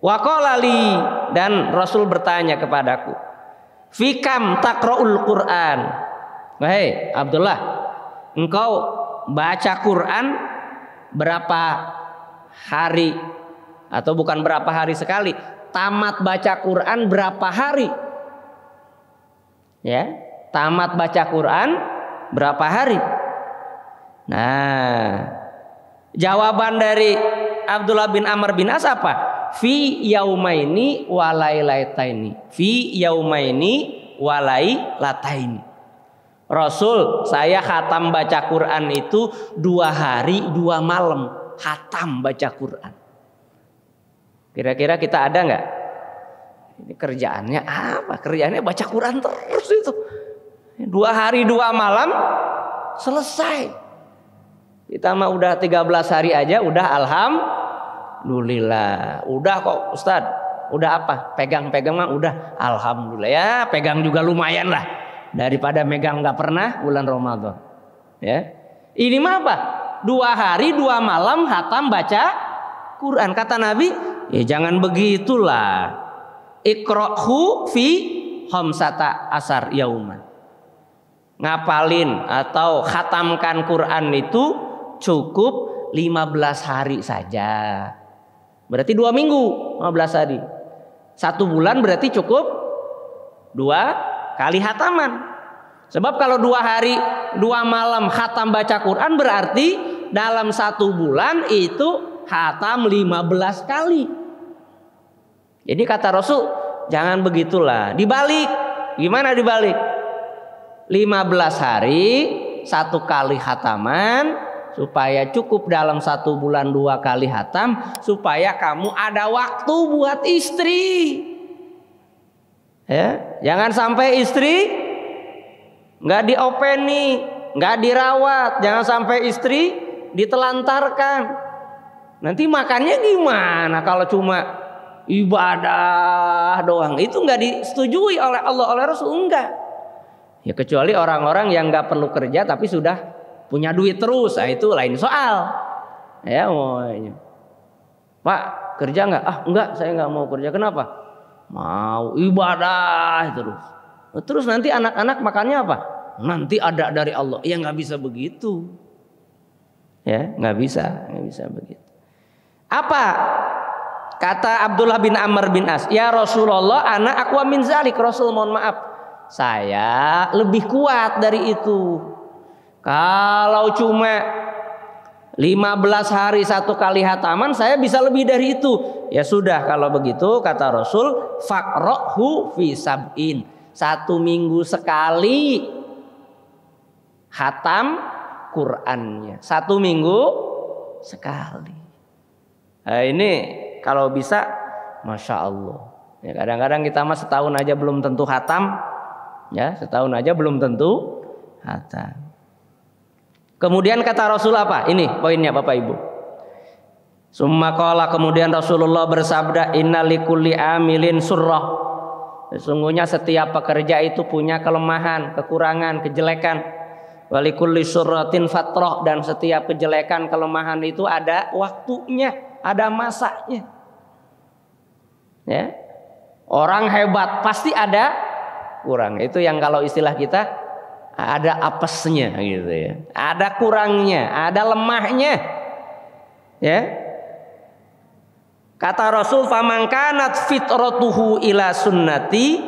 Wa qala li, dan Rasul bertanya kepadaku, fikam taqra'ul Qur'an? Wahai Abdullah, engkau baca Quran berapa hari? Atau bukan berapa hari sekali, tamat baca Quran berapa hari? Ya, tamat baca Quran berapa hari? Nah, jawaban dari Abdullah bin Amr bin As apa? Fi yaumaini walailaitaini. Fi yaumaini walailataini. Rasul, saya khatam baca Quran itu 2 hari 2 malam. Khatam baca Quran. Kira-kira kita ada nggak? Ini kerjaannya apa? Kerjaannya baca Quran terus itu. 2 hari 2 malam selesai. Kita mah udah 13 hari aja udah alhamdulillah. Udah kok Ustadz. Udah apa? Pegang-pegang mah udah alhamdulillah. Ya pegang juga lumayan lah. Daripada megang nggak pernah bulan Ramadan. Ya. Ini mah apa? 2 hari 2 malam khatam baca Quran. Kata Nabi, ya jangan begitulah. Iqra'hu fi khamsata asar yauman. ngapalin atau khatamkan Quran itu cukup 15 hari saja. Berarti 2 minggu 15 hari. 1 bulan berarti cukup 2 kali khataman. Sebab kalau 2 hari 2 malam khatam baca Quran berarti dalam 1 bulan itu khatam 15 kali. Jadi kata Rasul, jangan begitulah. Dibalik. Gimana dibalik? 15 hari 1 kali khataman, supaya cukup dalam 1 bulan 2 kali khatam, supaya kamu ada waktu buat istri. Ya, jangan sampai istri nggak diopeni, nggak dirawat, jangan sampai istri ditelantarkan. Nanti makannya gimana kalau cuma ibadah doang? Itu nggak disetujui oleh Allah, oleh Rasul, enggak. Ya kecuali orang-orang yang nggak perlu kerja tapi sudah punya duit terus, nah itu lain soal. Ya, Pak kerja nggak? Ah enggak, saya nggak mau kerja. Kenapa? Mau ibadah terus. Terus nanti anak-anak makannya apa? Nanti ada dari Allah. Ya nggak bisa begitu. Ya nggak bisa begitu. Apa kata Abdullah bin Amr bin As? Ya Rasulullah, ana aqwa min zalik. Rasul, mohon maaf, saya lebih kuat dari itu. Kalau cuma 15 hari 1 kali khataman, saya bisa lebih dari itu. Ya sudah, kalau begitu kata Rasul, faqra'hu fi sab'in. 1 minggu sekali khatam Qur'annya. 1 minggu sekali. Nah, ini kalau bisa, masya Allah. Ya, kadang-kadang kita mah setahun aja belum tentu khatam. Ya, setahun aja belum tentu khatam. Kemudian kata Rasul apa? Ini poinnya Bapak Ibu. Summa qala, kemudian Rasulullah bersabda, inna likulli amilin surrah. Sesungguhnya setiap pekerja itu punya kelemahan, kekurangan, kejelekan. Walikulli surratin fatrah, dan setiap kejelekan, kelemahan itu ada waktunya, ada masanya. Ya. Orang hebat pasti ada kurang. Itu yang kalau istilah kita ada apesnya gitu ya. Ada kurangnya, ada lemahnya. Ya. Kata Rasul, faman kanat fitratuhu ila sunnati,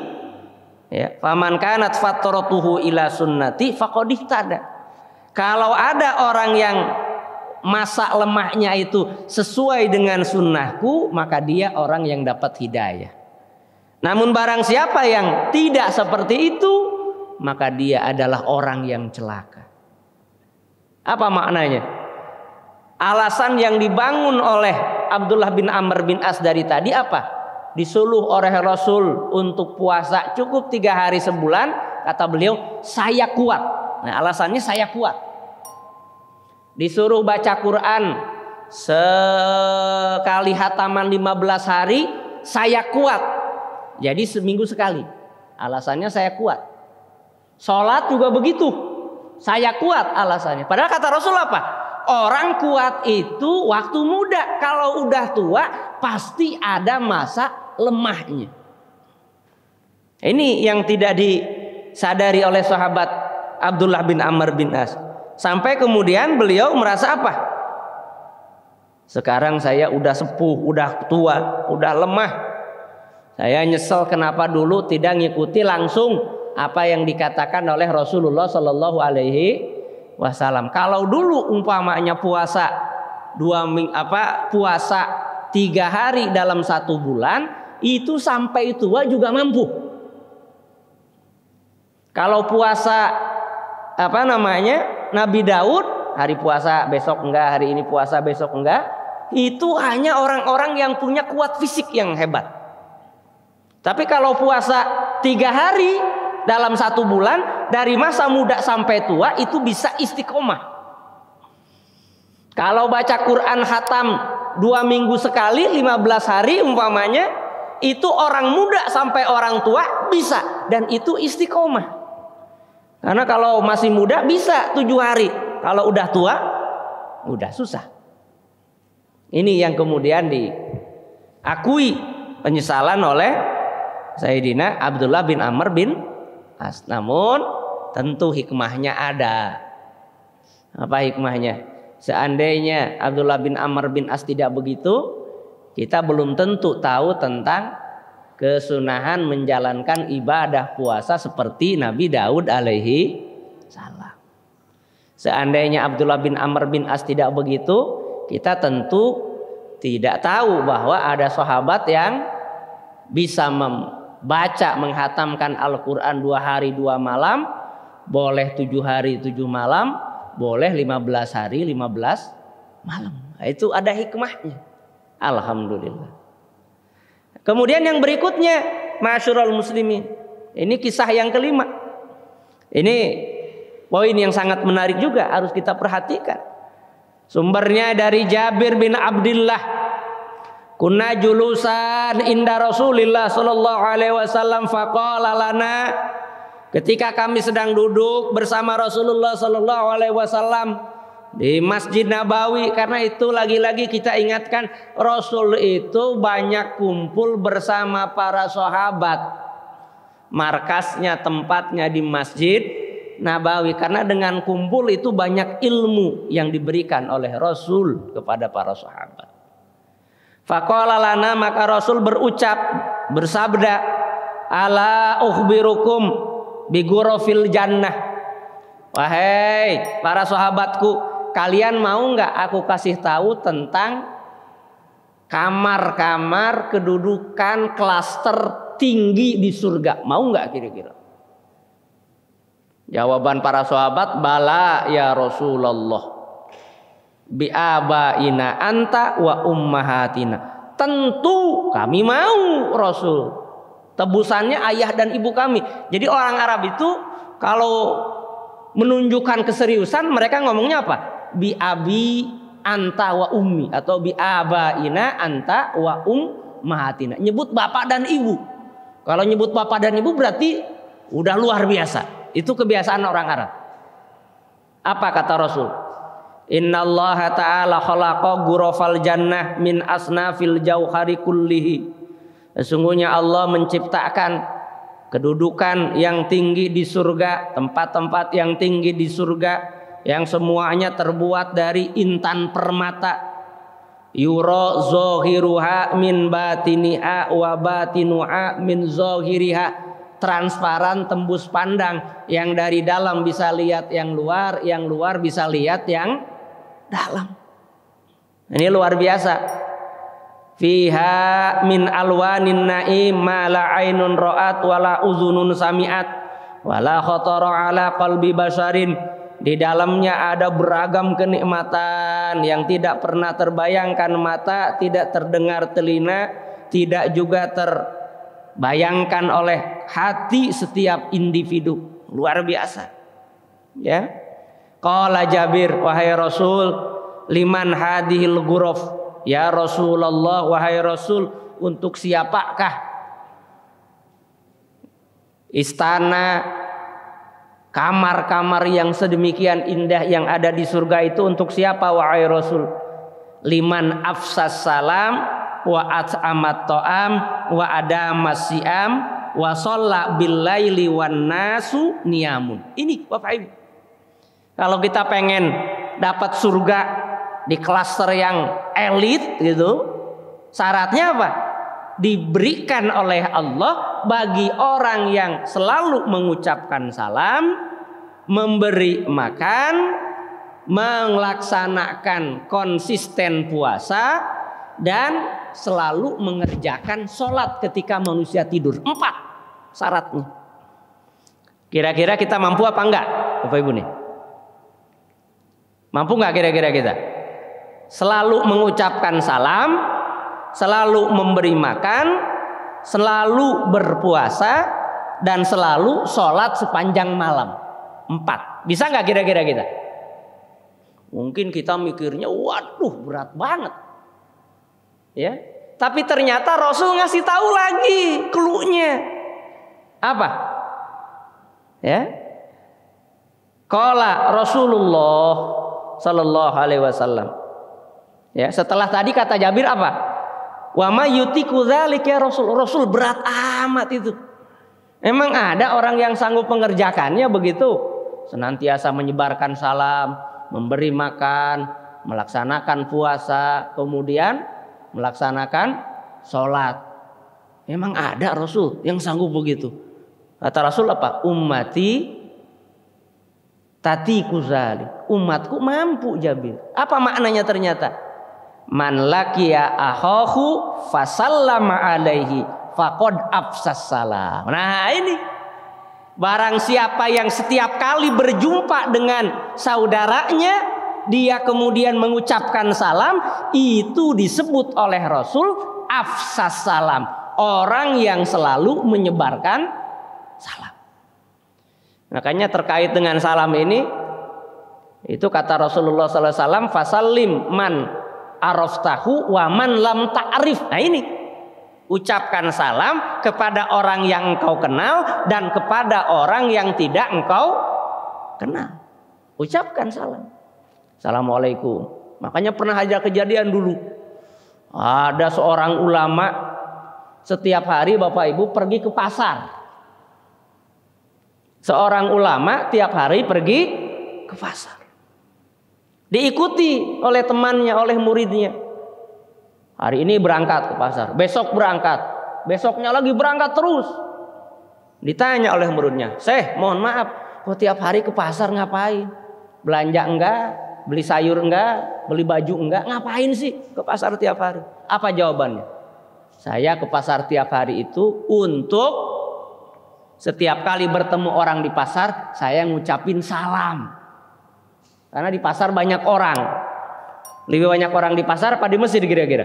ya, faman kanat fitratuhu ila sunnati faqad ihtada. Kalau ada orang yang masa lemahnya itu sesuai dengan sunnahku, maka dia orang yang dapat hidayah. Namun barang siapa yang tidak seperti itu, maka dia adalah orang yang celaka. Apa maknanya? Alasan yang dibangun oleh Abdullah bin Amr bin As dari tadi apa? Disuruh oleh Rasul untuk puasa cukup 3 hari sebulan. Kata beliau, saya kuat. Nah, alasannya saya kuat. Disuruh baca Quran sekali khataman 15 hari, saya kuat. Jadi seminggu sekali. Alasannya saya kuat. Sholat juga begitu, saya kuat alasannya. Padahal kata Rasul apa? Orang kuat itu waktu muda. Kalau udah tua pasti ada masa lemahnya. Ini yang tidak disadari oleh sahabat Abdullah bin Amr bin As. Sampai kemudian beliau merasa apa? Sekarang saya udah sepuh, udah tua, udah lemah. Saya nyesel kenapa dulu tidak ngikuti langsung apa yang dikatakan oleh Rasulullah Shallallahu Alaihi Wasallam. Kalau dulu umpamanya puasa 3 hari dalam 1 bulan, itu sampai tua juga mampu. Kalau puasa Nabi Daud, hari puasa besok enggak, hari ini puasa besok enggak, itu hanya orang-orang yang punya kuat fisik yang hebat. Tapi kalau puasa 3 hari dalam 1 bulan, dari masa muda sampai tua itu bisa istiqomah. Kalau baca Quran khatam 2 minggu sekali, 15 hari umpamanya, itu orang muda sampai orang tua bisa, dan itu istiqomah. Karena kalau masih muda bisa 7 hari, kalau udah tua udah susah. Ini yang kemudian diakui penyesalan oleh Sayyidina Abdullah bin Amr bin As. Namun Tentu hikmahnya ada. Apa hikmahnya? Seandainya Abdullah bin Amr bin As tidak begitu, kita belum tentu tahu tentang kesunahan menjalankan ibadah puasa seperti Nabi Daud alaihi salam. Seandainya Abdullah bin Amr bin As tidak begitu, kita tentu tidak tahu bahwa ada sahabat yang bisa membaca, menghatamkan Al-Quran 2 hari 2 malam, boleh 7 hari 7 malam, boleh 15 hari 15 malam. Nah, itu ada hikmahnya. Alhamdulillah. Kemudian yang berikutnya, ma'asyiral muslimin, ini kisah yang kelima. Ini poin yang sangat menarik juga, harus kita perhatikan. Sumbernya dari Jabir bin Abdullah. Kunna julusan inda Rasulillah sallallahu alaihi wasallam faqala lana. Ketika kami sedang duduk bersama Rasulullah sallallahu alaihi wasallam di Masjid Nabawi, karena itu lagi-lagi kita ingatkan, Rasul itu banyak kumpul bersama para sahabat. Markasnya, tempatnya di Masjid Nabawi, karena dengan kumpul itu banyak ilmu yang diberikan oleh Rasul kepada para sahabat. Faqala lana, maka Rasul berucap, bersabda, ala ukhbirukum bi ghurafil jannah. Wahai para sahabatku, kalian mau nggak aku kasih tahu tentang kamar-kamar kedudukan klaster tinggi di surga? Mau nggak kira-kira? Jawaban para sahabat, bala ya Rasulullah, bi abaina anta wa ummahatina. Tentu kami mau Rasul. Tebusannya ayah dan ibu kami. Jadi orang Arab itu kalau menunjukkan keseriusan, mereka ngomongnya apa? Bi abi anta wa ummi, atau bi abaina anta wa ummahatina. Nyebut bapak dan ibu. Kalau nyebut bapak dan ibu berarti udah luar biasa. Itu kebiasaan orang Arab. Apa kata Rasul? Innallaha ta'ala khalaqa ghurafal jannah min asnafil jauhari kullihi. Sesungguhnya Allah menciptakan kedudukan yang tinggi di surga, tempat-tempat yang tinggi di surga, yang semuanya terbuat dari intan permata. Yura zahiruha min batiniha wa batinuha min zahiriha. Transparan, tembus pandang, yang dari dalam bisa lihat yang luar bisa lihat yang dalam. Ini luar biasa. Fiha min alwanin na'im ma la ainun ra'at wa la uzunun sami'at wa la khatara ala qalbi basharin. Di dalamnya ada beragam kenikmatan yang tidak pernah terbayangkan mata, tidak terdengar telinga, tidak juga terbayangkan oleh hati setiap individu. Luar biasa. Ya. Qala Jabir, wahai Rasul, liman hadhil ghuraf? Ya Rasulullah, wahai Rasul, untuk siapakah istana, kamar-kamar yang sedemikian indah yang ada di surga itu untuk siapa wahai Rasul? Liman afsas salam wa at'amat ta'am wa adamas siam wa shalla bil laili wan nasu niyamun. Ini Bapak Ibu, kalau kita pengen dapat surga di klaster yang elit gitu, syaratnya apa? Diberikan oleh Allah bagi orang yang selalu mengucapkan salam, memberi makan, melaksanakan konsisten puasa, dan selalu mengerjakan sholat ketika manusia tidur. 4 syaratnya. Kira-kira kita mampu apa enggak Bapak Ibu nih? Mampu enggak kira-kira kita? Selalu mengucapkan salam, selalu memberi makan, selalu berpuasa, dan selalu sholat sepanjang malam. 4. Bisa nggak kira-kira kita? Mungkin kita mikirnya, waduh berat banget, ya. Tapi ternyata Rasul ngasih tahu lagi clue-nya. Apa? Ya. Qala Rasulullah sallallahu alaihi wasallam. Ya, setelah tadi kata Jabir apa? Wa may yutiku dzalik ya Rasul. Rasul berat amat itu. Emang ada orang yang sanggup mengerjakannya begitu? Senantiasa menyebarkan salam, memberi makan, melaksanakan puasa, kemudian melaksanakan sholat. Emang ada Rasul yang sanggup begitu? Kata Rasul apa? Ummati tatiku zalik. Umatku mampu Jabir. Apa maknanya ternyata? Man laqiya akhahu fasallama alaihi faqad afsas salam. Nah ini, barang siapa yang setiap kali berjumpa dengan saudaranya dia kemudian mengucapkan salam, itu disebut oleh Rasul afsas salam, orang yang selalu menyebarkan salam. Makanya terkait dengan salam ini, itu kata Rasulullah SAW, fasallim man araftahu wa man lam ta'rif. Nah ini, ucapkan salam kepada orang yang engkau kenal dan kepada orang yang tidak engkau kenal. Ucapkan salam. Assalamualaikum. Makanya pernah aja kejadian dulu, ada seorang ulama setiap hari Bapak Ibu pergi ke pasar. Seorang ulama tiap hari pergi ke pasar. Diikuti oleh temannya, oleh muridnya. Hari ini berangkat ke pasar, besok berangkat, besoknya lagi berangkat terus. Ditanya oleh muridnya, "Syekh, mohon maaf, kok tiap hari ke pasar ngapain? Belanja enggak? Beli sayur enggak? Beli baju enggak? Ngapain sih ke pasar tiap hari?" Apa jawabannya? "Saya ke pasar tiap hari itu untuk setiap kali bertemu orang di pasar, saya ngucapin salam. Karena di pasar banyak orang. Lebih banyak orang di pasar apa di masjid kira-kira?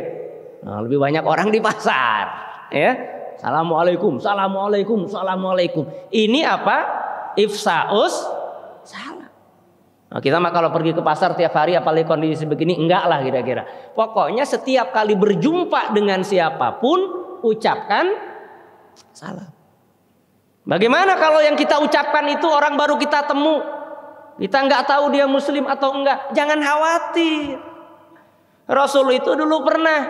Nah, lebih banyak orang di pasar. Ya, Assalamualaikum, Assalamualaikum, Assalamualaikum. Ini apa? Ifsaus salam. Nah, kita mah kalau pergi ke pasar tiap hari apalagi kondisi begini, enggak lah kira-kira. Pokoknya setiap kali berjumpa dengan siapapun, ucapkan salam. Bagaimana kalau yang kita ucapkan itu orang baru kita temu, kita nggak tahu dia muslim atau enggak? Jangan khawatir. Rasul itu dulu pernah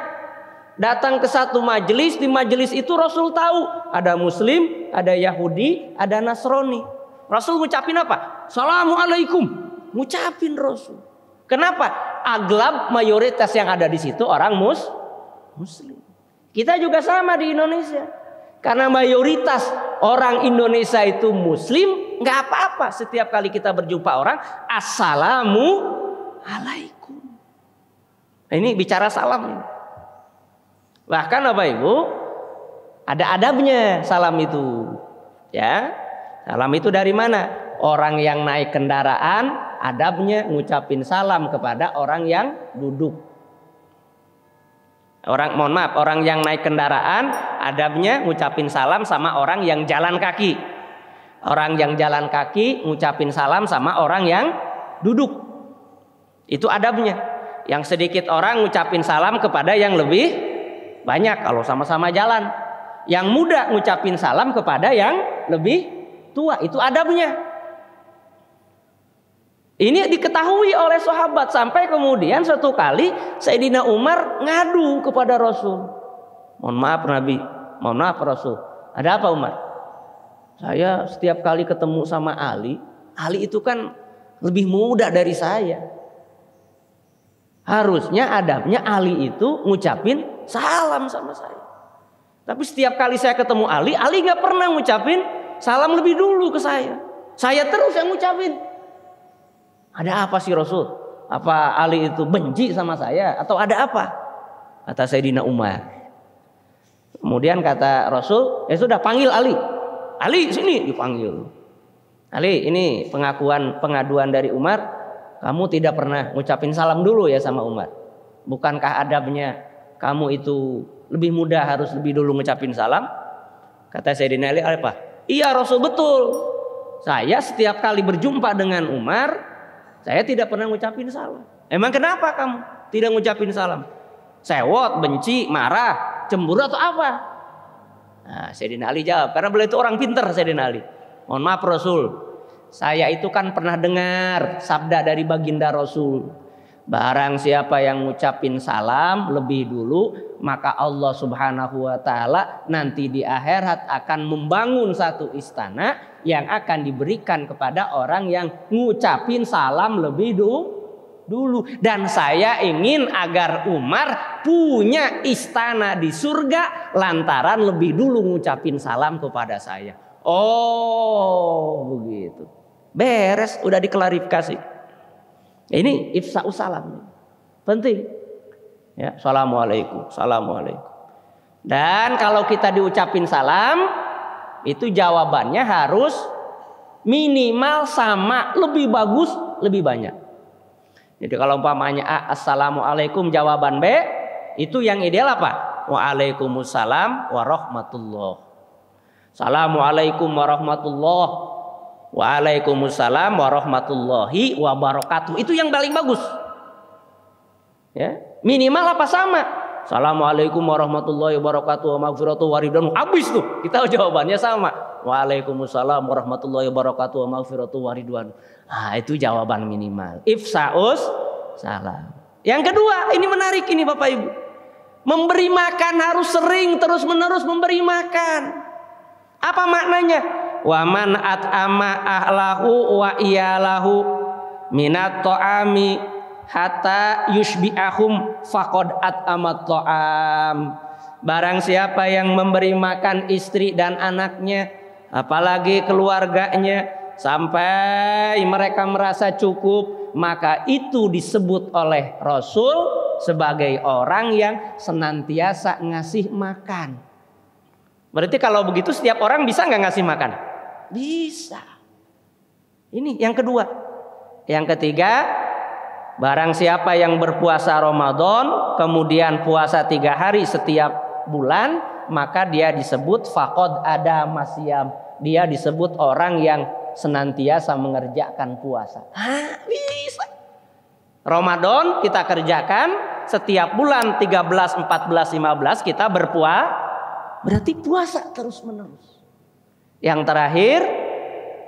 datang ke satu majelis. Di majelis itu Rasul tahu ada muslim, ada Yahudi, ada Nasrani. Rasul ngucapin apa? Assalamualaikum. Ngucapin Rasul. Kenapa? Aglab mayoritas yang ada di situ orang muslim. Kita juga sama di Indonesia. Karena mayoritas orang Indonesia itu muslim, nggak apa-apa setiap kali kita berjumpa orang, assalamualaikum. Nah, ini bicara salam. Bahkan Bapak Ibu, ada adabnya salam itu. Ya, salam itu dari mana? Orang yang naik kendaraan, adabnya ngucapin salam kepada orang yang duduk. Orang yang naik kendaraan adabnya ngucapin salam sama orang yang jalan kaki. Orang yang jalan kaki ngucapin salam sama orang yang duduk. Itu adabnya. Yang sedikit orang ngucapin salam kepada yang lebih banyak kalau sama-sama jalan. Yang muda ngucapin salam kepada yang lebih tua. Itu adabnya. Ini diketahui oleh sahabat sampai kemudian suatu kali Sayyidina Umar ngadu kepada Rasul. Mohon maaf Nabi, mohon maaf Rasul. Ada apa Umar? Saya setiap kali ketemu sama Ali itu kan lebih muda dari saya. Harusnya adabnya Ali itu ngucapin salam sama saya. Tapi setiap kali saya ketemu Ali nggak pernah ngucapin salam lebih dulu ke saya. Saya terus yang ngucapin. Ada apa sih Rasul? Apa Ali itu benci sama saya atau ada apa? Kata Sayyidina Umar. Kemudian kata Rasul, ya sudah panggil Ali. Ali sini, dipanggil. Ali, ini pengaduan dari Umar. Kamu tidak pernah ngucapin salam dulu ya sama Umar. Bukankah adabnya kamu itu lebih muda harus lebih dulu ngucapin salam? Kata Sayyidina Ali, apa? Iya Rasul, betul. Saya setiap kali berjumpa dengan Umar, saya tidak pernah ngucapin salam. Emang kenapa kamu tidak ngucapin salam? Sewot, benci, marah, cemburu atau apa? Nah, Sayyidina Ali jawab, karena beliau itu orang pintar Sayyidina Ali. Mohon maaf Rasul, saya itu kan pernah dengar sabda dari baginda Rasul. Barang siapa yang ngucapin salam lebih dulu, maka Allah Subhanahu wa taala nanti di akhirat akan membangun satu istana yang akan diberikan kepada orang yang ngucapin salam lebih dulu. Dan saya ingin agar Umar punya istana di surga lantaran lebih dulu ngucapin salam kepada saya. Oh, begitu. Beres, udah diklarifikasi. Ini ifsa'us salam. Penting. Ya, assalamualaikum, assalamualaikum. Dan kalau kita diucapin salam, itu jawabannya harus minimal sama, lebih bagus, lebih banyak. Jadi kalau umpamanya A, assalamualaikum, jawaban B, itu yang ideal apa? Waalaikumsalam warahmatullah. Assalamualaikum warahmatullah. Waalaikumsalam warahmatullahi wabarakatuh. Itu yang paling bagus. Ya, minimal apa sama? Assalamualaikum warahmatullahi wabarakatuh wa maghfiratuh wa ridwan. Habis tuh. Kita jawabannya sama. Waalaikumsalam warahmatullahi wabarakatuh wa maghfiratuh wa ridwan. Nah, itu jawaban minimal. Ifsa'us salam. Yang kedua, ini menarik ini Bapak Ibu. Memberi makan harus sering terus-menerus memberi makan. Apa maknanya? Wa man at'ama ahlahu wa iyalahu minat ta'ami hatta yushbi'ahum faqad at'amat ta'am. Barang siapa yang memberi makan istri dan anaknya, apalagi keluarganya, sampai mereka merasa cukup, maka itu disebut oleh Rasul sebagai orang yang senantiasa ngasih makan. Berarti kalau begitu setiap orang bisa nggak ngasih makan? Bisa. Ini yang kedua. Yang ketiga, barang siapa yang berpuasa Ramadan kemudian puasa 3 hari setiap bulan, maka dia disebut faqad ada masyam. Dia disebut orang yang senantiasa mengerjakan puasa. Bisa. Ramadan kita kerjakan setiap bulan 13, 14, 15 kita berpuasa. Berarti puasa terus-menerus. Yang terakhir,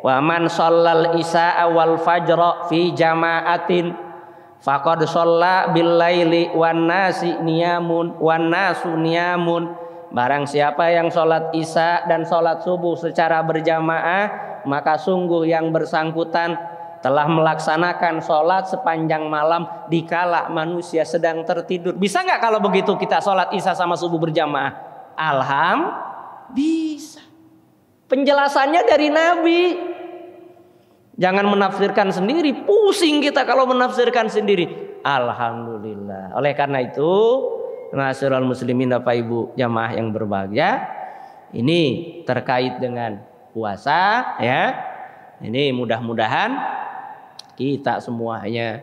wa man shallal isya'a wal fajra fi jama'atin faqad shalla bil laili wan nasi niyamun wan nasu niyamun. Barang siapa yang sholat isya dan sholat subuh secara berjamaah, maka sungguh yang bersangkutan telah melaksanakan sholat sepanjang malam dikala manusia sedang tertidur. Bisa nggak kalau begitu kita sholat isya sama subuh berjamaah? Bisa. Penjelasannya dari Nabi. Jangan menafsirkan sendiri. Pusing kita kalau menafsirkan sendiri. Alhamdulillah. Oleh karena itu, Ma'asyiral muslimin Bapak Ibu jamaah yang berbahagia, ini terkait dengan puasa ya. Ini mudah-mudahan kita semuanya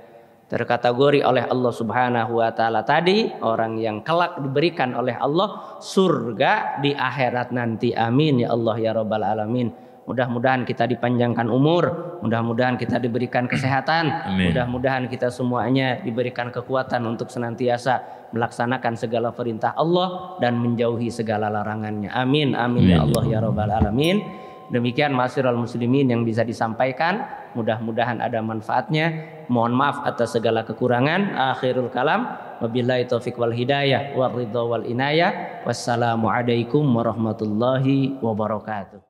terkategori oleh Allah Subhanahu wa taala tadi orang yang kelak diberikan oleh Allah surga di akhirat nanti. Amin ya Allah ya rabbal alamin. Mudah-mudahan kita dipanjangkan umur, mudah-mudahan kita diberikan kesehatan, mudah-mudahan kita semuanya diberikan kekuatan untuk senantiasa melaksanakan segala perintah Allah dan menjauhi segala larangannya. Amin amin ya Allah ya rabbal alamin. Demikian ma'asyiral muslimin yang bisa disampaikan, mudah-mudahan ada manfaatnya. Mohon maaf atas segala kekurangan. Akhirul kalam, wabillahi taufiq wal hidayah, war ridha wal inayah. Wassalamualaikum warahmatullahi wabarakatuh.